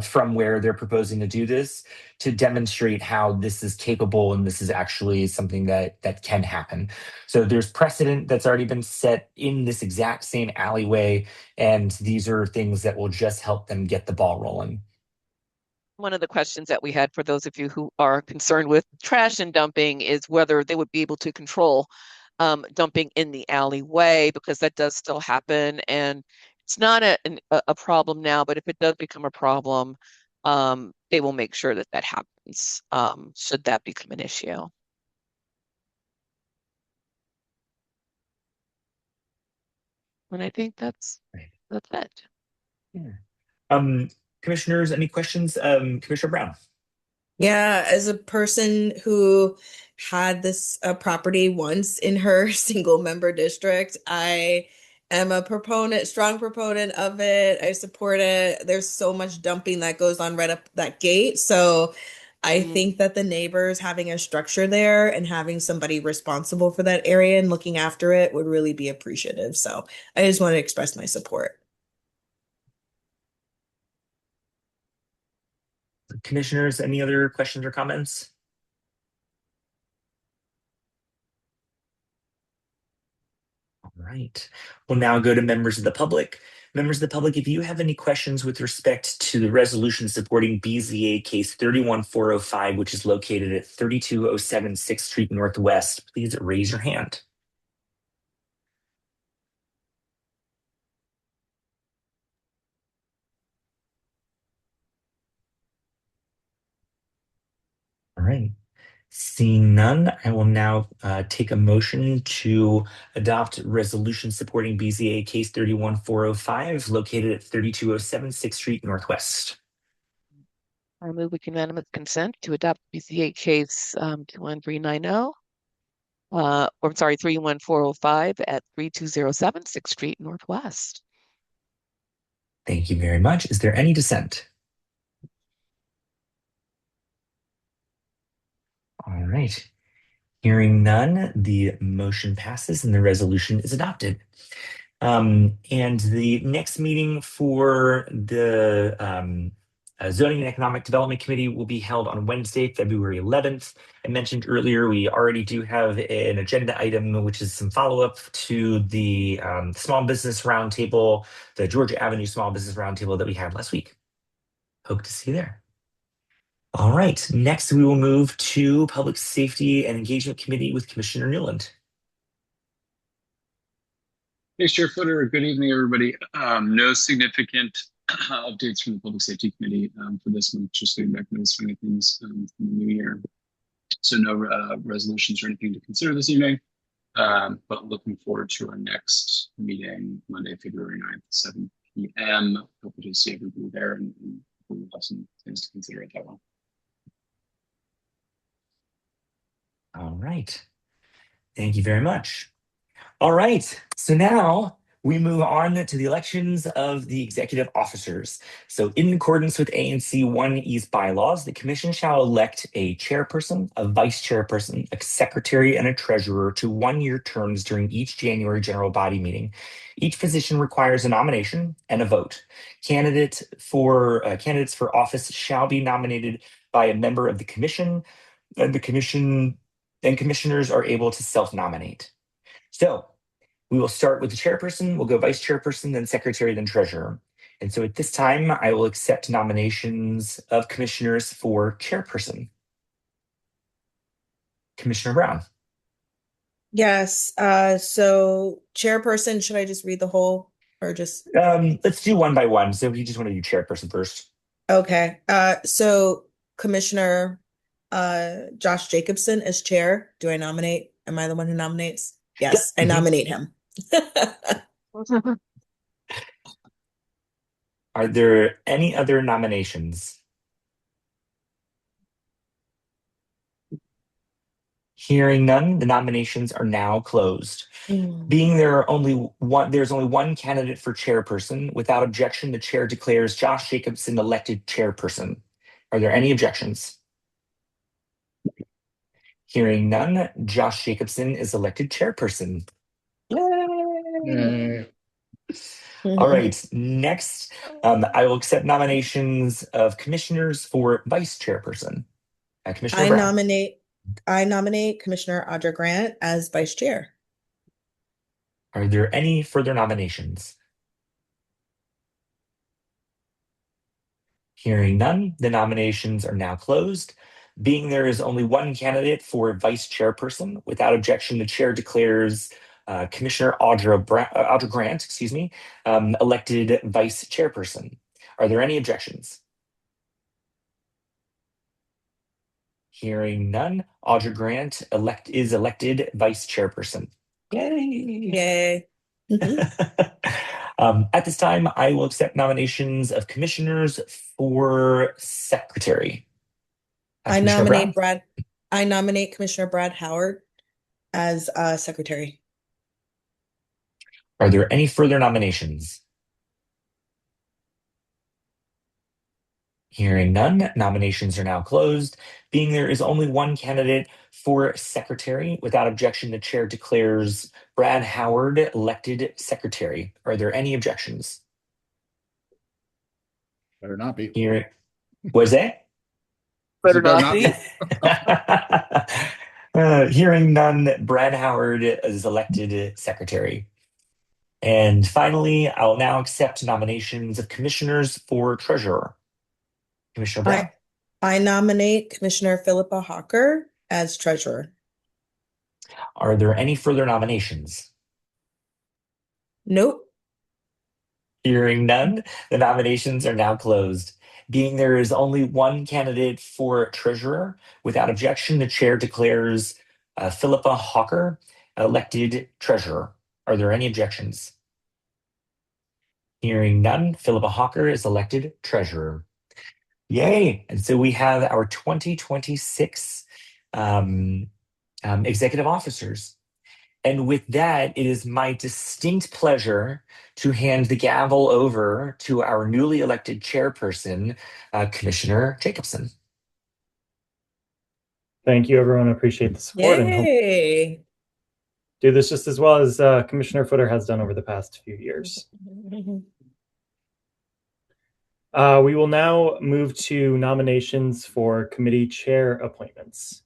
from where they're proposing to do this to demonstrate how this is capable and this is actually something that can happen. So there's precedent that's already been set in this exact same alleyway, and these are things that will just help them get the ball rolling. One of the questions that we had for those of you who are concerned with trash and dumping is whether they would be able to control dumping in the alleyway, because that does still happen. And it's not a problem now, but if it does become a problem, they will make sure that that happens, should that become an issue. And I think that's it. Yeah. Commissioners, any questions? Commissioner Brown. Yeah, as a person who had this property once in her single member district, I am a strong proponent of it. I support it. There's so much dumping that goes on right up that gate. So I think that the neighbors having a structure there and having somebody responsible for that area and looking after it would really be appreciative. So I just want to express my support. Commissioners, any other questions or comments? All right. We'll now go to members of the public. Members of the public, if you have any questions with respect to the resolution supporting BZA case 31405, which is located at 3207 6th Street Northwest, please raise your hand. All right. Seeing none, I will now take a motion to adopt resolution supporting BZA case 31405, located at 3207 6th Street Northwest. I move with unanimous consent to adopt BZA case 21390, or I'm sorry, 31405 at 3207 6th Street Northwest. Thank you very much. Is there any dissent? All right. Hearing none, the motion passes and the resolution is adopted. And the next meeting for the Zoning and Economic Development Committee will be held on Wednesday, February 11th. I mentioned earlier, we already do have an agenda item, which is some follow-up to the Small Business Roundtable, the Georgia Avenue Small Business Roundtable that we had last week. Hope to see you there. All right, next we will move to Public Safety and Engagement Committee with Commissioner Newland. Hey, Chair Footer. Good evening, everybody. No significant updates from the Public Safety Committee for this month, just getting back to those funny things from the new year. So no resolutions or anything to consider this evening, but looking forward to our next meeting, Monday, February 9th, 7 p.m. Hope to see everybody there, and we'll have some things to consider at that one. All right. Thank you very much. All right. So now we move on to the elections of the executive officers. So in accordance with ANC 1E's bylaws, the commission shall elect a chairperson, a vice chairperson, a secretary, and a treasurer to one-year terms during each January general body meeting. Each position requires a nomination and a vote. Candidates for office shall be nominated by a member of the commission, and commissioners are able to self-nominate. So we will start with the chairperson, we'll go vice chairperson, then secretary, then treasurer. And so at this time, I will accept nominations of commissioners for chairperson. Commissioner Brown. Yes. So chairperson, should I just read the whole or just? Let's do one by one. So you just want to do chairperson first. Okay. So Commissioner Josh Jacobson as chair. Do I nominate? Am I the one who nominates? Yes, I nominate him. Are there any other nominations? Hearing none, the nominations are now closed. Being there's only one candidate for chairperson. Without objection, the chair declares Josh Jacobson elected chairperson. Are there any objections? Hearing none, Josh Jacobson is elected chairperson. Yay! All right, next, I will accept nominations of commissioners for vice chairperson. Commissioner Brown. I nominate Commissioner Audra Grant as vice chair. Are there any further nominations? Hearing none, the nominations are now closed. Being there is only one candidate for vice chairperson, without objection, the chair declares Commissioner Audra Grant, elected vice chairperson. Are there any objections? Hearing none, Audra Grant is elected vice chairperson. Yay! Yay. At this time, I will accept nominations of commissioners for secretary. I nominate Commissioner Brad Howard as secretary. Are there any further nominations? Hearing none, nominations are now closed. Being there is only one candidate for secretary, without objection, the chair declares Brad Howard elected secretary. Are there any objections? Better not be. Was that? Better not be. Hearing none, Brad Howard is elected secretary. And finally, I'll now accept nominations of commissioners for treasurer. Commissioner Brown. I nominate Commissioner Philippa Hawker as treasurer. Are there any further nominations? Nope. Hearing none, the nominations are now closed. Being there is only one candidate for treasurer, without objection, the chair declares Philippa Hawker elected treasurer. Are there any objections? Hearing none, Philippa Hawker is elected treasurer. Yay! And so we have our 2026 executive officers. And with that, it is my distinct pleasure to hand the gavel over to our newly elected chairperson, Commissioner Jacobson. Thank you, everyone. I appreciate the support. Yay! And do this just as well as Commissioner Footer has done over the past few years. We will now move to nominations for committee chair appointments.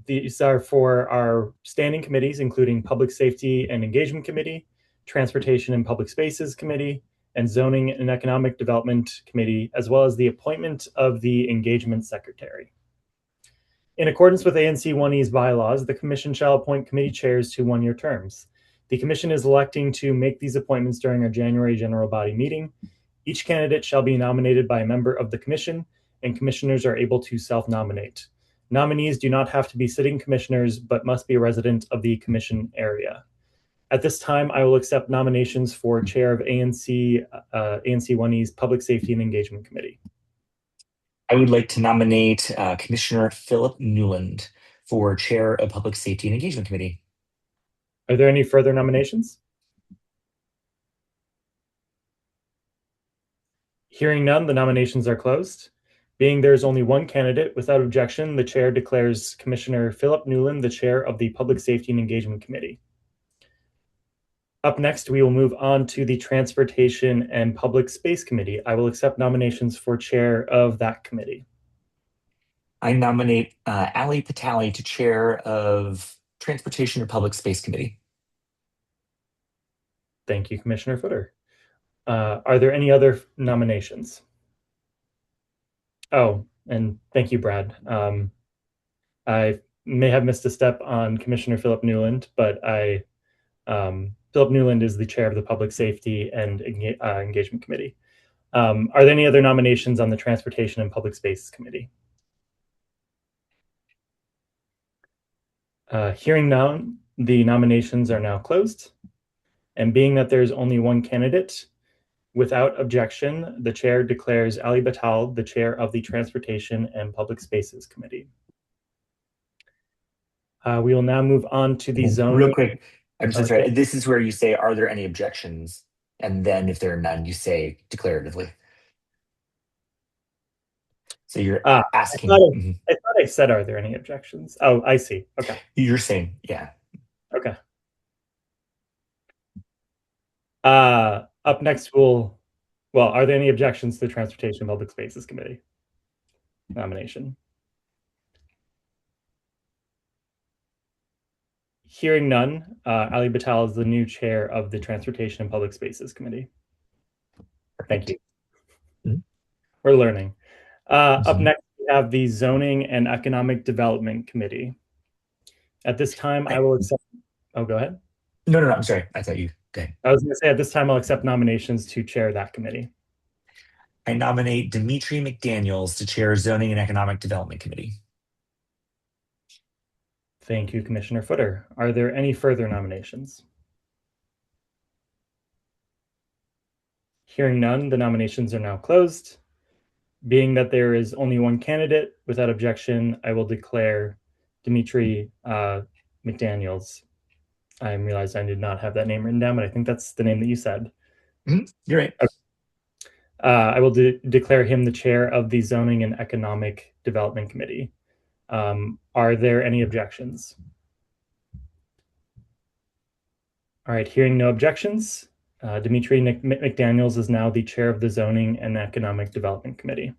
These are for our standing committees, including Public Safety and Engagement Committee, Transportation and Public Spaces Committee, and Zoning and Economic Development Committee, as well as the appointment of the Engagement Secretary. In accordance with ANC 1E's bylaws, the Commission shall appoint committee chairs to one-year terms. The Commission is electing to make these appointments during our January general body meeting. Each candidate shall be nominated by a member of the Commission, and commissioners are able to self-nominate. Nominees do not have to be sitting commissioners, but must be a resident of the commission area. At this time, I will accept nominations for chair of ANC 1E's Public Safety and Engagement Committee. I would like to nominate Commissioner Philip Newland for chair of Public Safety and Engagement Committee. Are there any further nominations? Hearing none, the nominations are closed. Being there is only one candidate, without objection, the chair declares Commissioner Philip Newland the chair of the Public Safety and Engagement Committee. Up next, we will move on to the Transportation and Public Space Committee. I will accept nominations for chair of that committee. I nominate Ali Patali to chair of Transportation and Public Space Committee. Thank you, Commissioner Footer. Are there any other nominations? Oh, and thank you, Brad. I may have missed a step on Commissioner Philip Newland, but Philip Newland is the chair of the Public Safety and Engagement Committee. Are there any other nominations on the Transportation and Public Space Committee? Hearing none, the nominations are now closed. And being that there's only one candidate, without objection, the chair declares Ali Batal the chair of the Transportation and Public Spaces Committee. We will now move on to the zoning. Real quick, I'm so sorry. This is where you say, are there any objections? And then if there are none, you say declaratively. So you're asking. I thought I said, are there any objections? Oh, I see. Okay. You're saying, yeah. Okay. Up next, are there any objections to the Transportation and Public Spaces Committee nomination? Hearing none, Ali Batal is the new chair of the Transportation and Public Spaces Committee. Thank you. Mm-hmm. We're learning. Up next, we have the Zoning and Economic Development Committee. At this time, I will accept. Oh, go ahead. No, I'm sorry. I thought you. Go ahead. I was going to say, at this time, I'll accept nominations to chair that committee. I nominate Dimitri McDaniels to chair Zoning and Economic Development Committee. Thank you, Commissioner Footer. Are there any further nominations? Hearing none, the nominations are now closed. Being that there is only one candidate, without objection, I will declare Dimitri McDaniels. I realized I did not have that name written down, but I think that's the name that you said. Mm-hmm. You're right. Okay. I will declare him the chair of the Zoning and Economic Development Committee. Are there any objections? All right, hearing no objections, Dimitri McDaniels is now the chair of the Zoning and Economic Development Committee.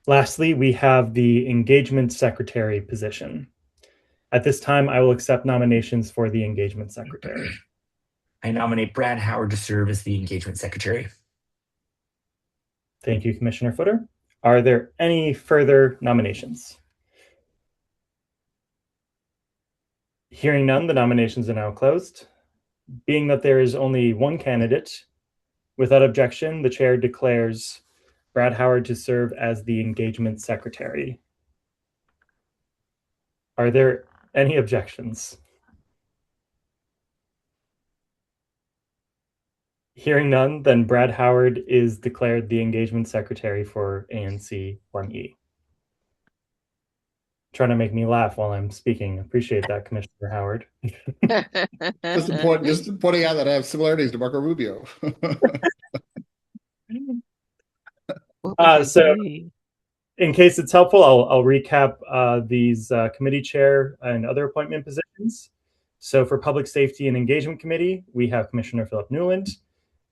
Lastly, we have the Engagement Secretary position. At this time, I will accept nominations for the Engagement Secretary. I nominate Brad Howard to serve as the Engagement Secretary. Thank you, Commissioner Footer. Are there any further nominations? Hearing none, the nominations are now closed. Being that there is only one candidate, without objection, the chair declares Brad Howard to serve as the Engagement Secretary. Are there any objections? Hearing none, then Brad Howard is declared the Engagement Secretary for ANC 1E. Trying to make me laugh while I'm speaking. Appreciate that, Commissioner Howard. Just pointing out that I have similarities to Marco Rubio. So in case it's helpful, I'll recap these committee chair and other appointment positions. So for Public Safety and Engagement Committee, we have Commissioner Philip Newland.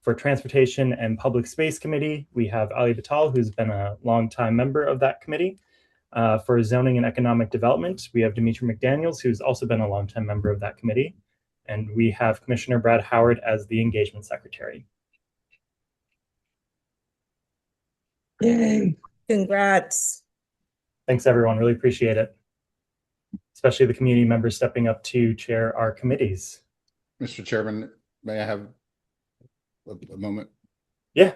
For Transportation and Public Space Committee, we have Ali Batal, who's been a longtime member of that committee. For Zoning and Economic Development, we have Dimitri McDaniels, who's also been a longtime member of that committee. And we have Commissioner Brad Howard as the Engagement Secretary. Yay. Congrats. Thanks, everyone. Really appreciate it. Especially the community members stepping up to chair our committees. Mr. Chairman, may I have a moment? Yeah.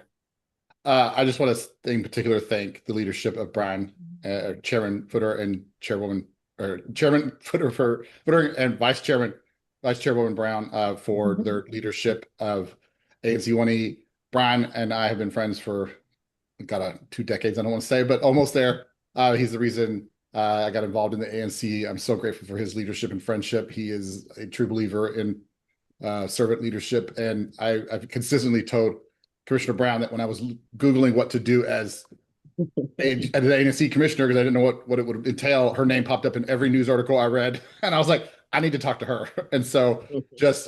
I just want to, in particular, thank the leadership of Brian, Chairman Footer and Chairwoman, or Chairman Footer and Vice Chairwoman Brown for their leadership of ANC 1E. Brian and I have been friends for 2 decades. I don't want to say, but almost there. He's the reason I got involved in the ANC. I'm so grateful for his leadership and friendship. He is a true believer in servant leadership, and I've consistently told Commissioner Brown that when I was Googling what to do as an ANC commissioner, because I didn't know what it would entail, her name popped up in every news article I read. And I was like, I need to talk to her. And so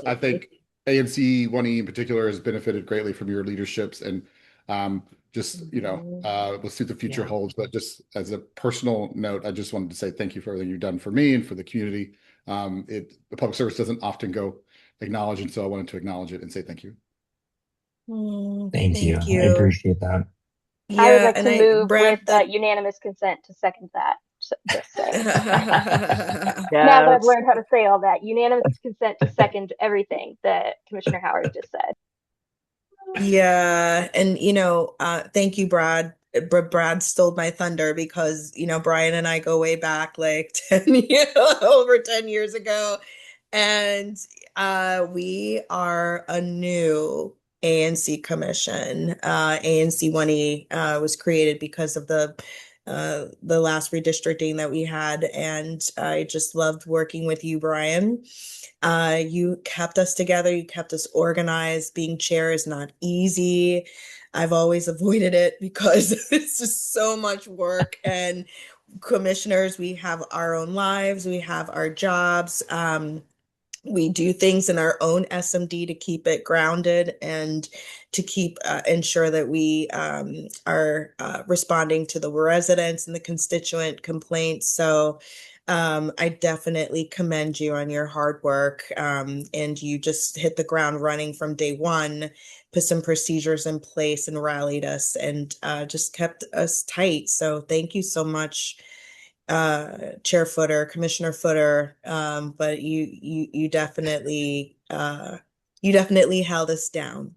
I think ANC 1E in particular has benefited greatly from your leaderships. And we'll see what the future holds. But just as a personal note, I just wanted to say thank you for everything you've done for me and for the community. The public service doesn't often go acknowledged, and so I wanted to acknowledge it and say thank you. Thank you. I appreciate that. Yeah, I would like to move with unanimous consent to second that. Just saying. Now that I've learned how to say all that, unanimous consent to second everything that Commissioner Howard just said. Yeah, and thank you, Brad. Brad stole my thunder because Brian and I go way back like 10 over 10 years ago, and we are a new ANC commission. ANC 1E was created because of the last redistricting that we had, and I just loved working with you, Brian. You kept us together. You kept us organized. Being chair is not easy. I've always avoided it because it's just so much work. And commissioners, we have our own lives. We have our jobs. We do things in our own SMD to keep it grounded and to keep ensure that we are responding to the residents and the constituent complaints. So I definitely commend you on your hard work. And you just hit the ground running from day one, put some procedures in place and rallied us and just kept us tight. So thank you so much, Chair Footer, Commissioner Footer. But you definitely held us down.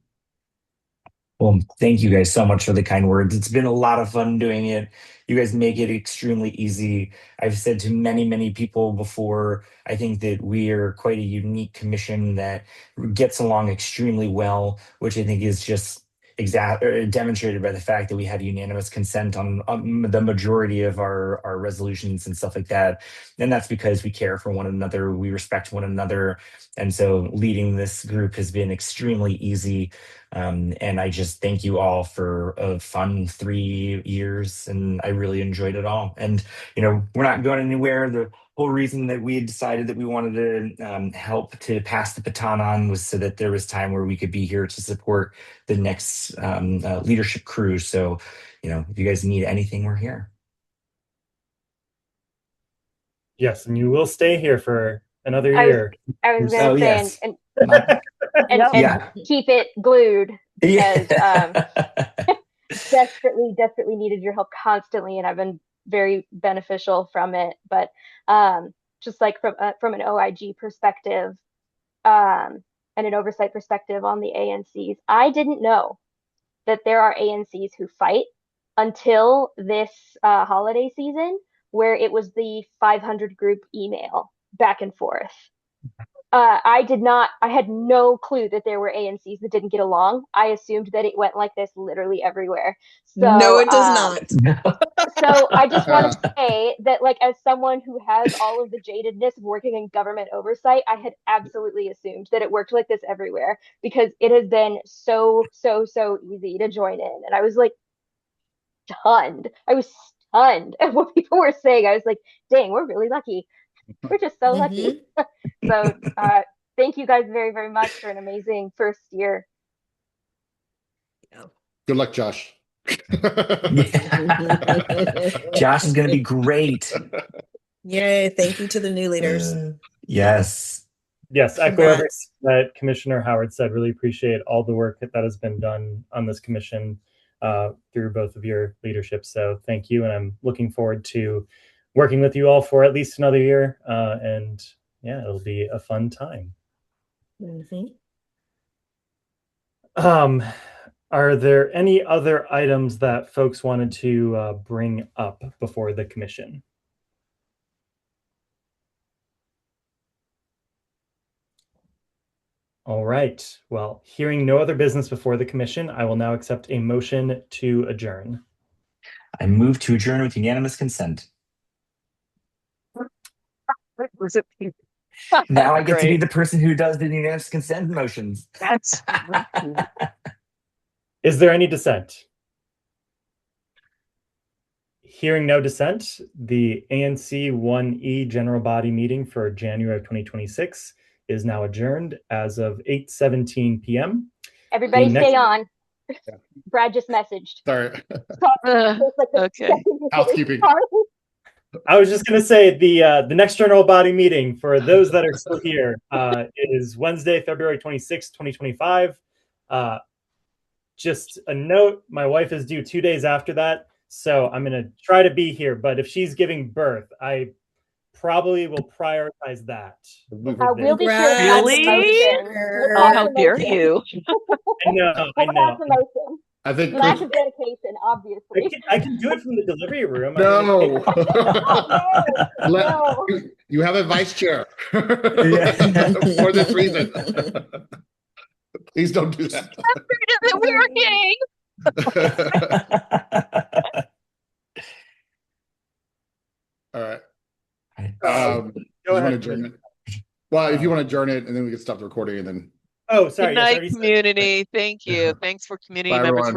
Well, thank you guys so much for the kind words. It's been a lot of fun doing it. You guys make it extremely easy. I've said to many, many people before, I think that we are quite a unique commission that gets along extremely well, which I think is just demonstrated by the fact that we had unanimous consent on the majority of our resolutions and stuff like that. And that's because we care for one another, we respect one another. And so leading this group has been extremely easy. And I just thank you all for a fun 3 years, and I really enjoyed it all. And we're not going anywhere. The whole reason that we had decided that we wanted to help to pass the baton on was so that there was time where we could be here to support the next leadership crew. So, if you guys need anything, we're here. Yes, and you will stay here for another year. I was going to say, and keep it glued because desperately needed your help constantly, and I've been very beneficial from it. But just like from an OIG perspective and an oversight perspective on the ANCs, I didn't know that there are ANCs who fight until this holiday season, where it was the 500 group email back and forth. I had no clue that there were ANCs that didn't get along. I assumed that it went like this literally everywhere. So, no, it does not. So I just want to say that, like, as someone who has all of the jadedness of working in government oversight, I had absolutely assumed that it worked like this everywhere because it has been so easy to join in. And I was like stunned. I was stunned at what people were saying. I was like, dang, we're really lucky. We're just so lucky. So thank you guys very, very much for an amazing first year. Good luck, Josh. Josh is going to be great. Yay. Thank you to the new leaders. Yes. Yes, echo everything that Commissioner Howard said. Really appreciate all the work that has been done on this commission through both of your leadership. So thank you. And I'm looking forward to working with you all for at least another year. And yeah, it'll be a fun time. Are there any other items that folks wanted to bring up before the commission? All right. Well, hearing no other business before the commission, I will now accept a motion to adjourn. I move to adjourn with unanimous consent. Was it? Now I get to be the person who does the unanimous consent motions. That's Is there any dissent? Hearing no dissent, the ANC 1E General Body meeting for January of 2026 is now adjourned as of 8:17 p.m. Everybody stay on. Brad just messaged. Sorry. okay. Housekeeping. I was just going to say the next general body meeting for those that are still here is Wednesday, February 26, 2025. Just a note, my wife is due 2 days after that, so I'm going to try to be here. But if she's giving birth, I probably will prioritize that. We'll be sure to Really? Oh, how dare you? I know. I think lack of dedication, obviously. I can do it from the delivery room. No. No. You have a vice chair for this reason. Please don't do that. All right. You want to adjourn it? Well, if you want to adjourn it, and then we can stop the recording, and then. Oh, sorry. Good night, community. Thank you. Thanks for community members.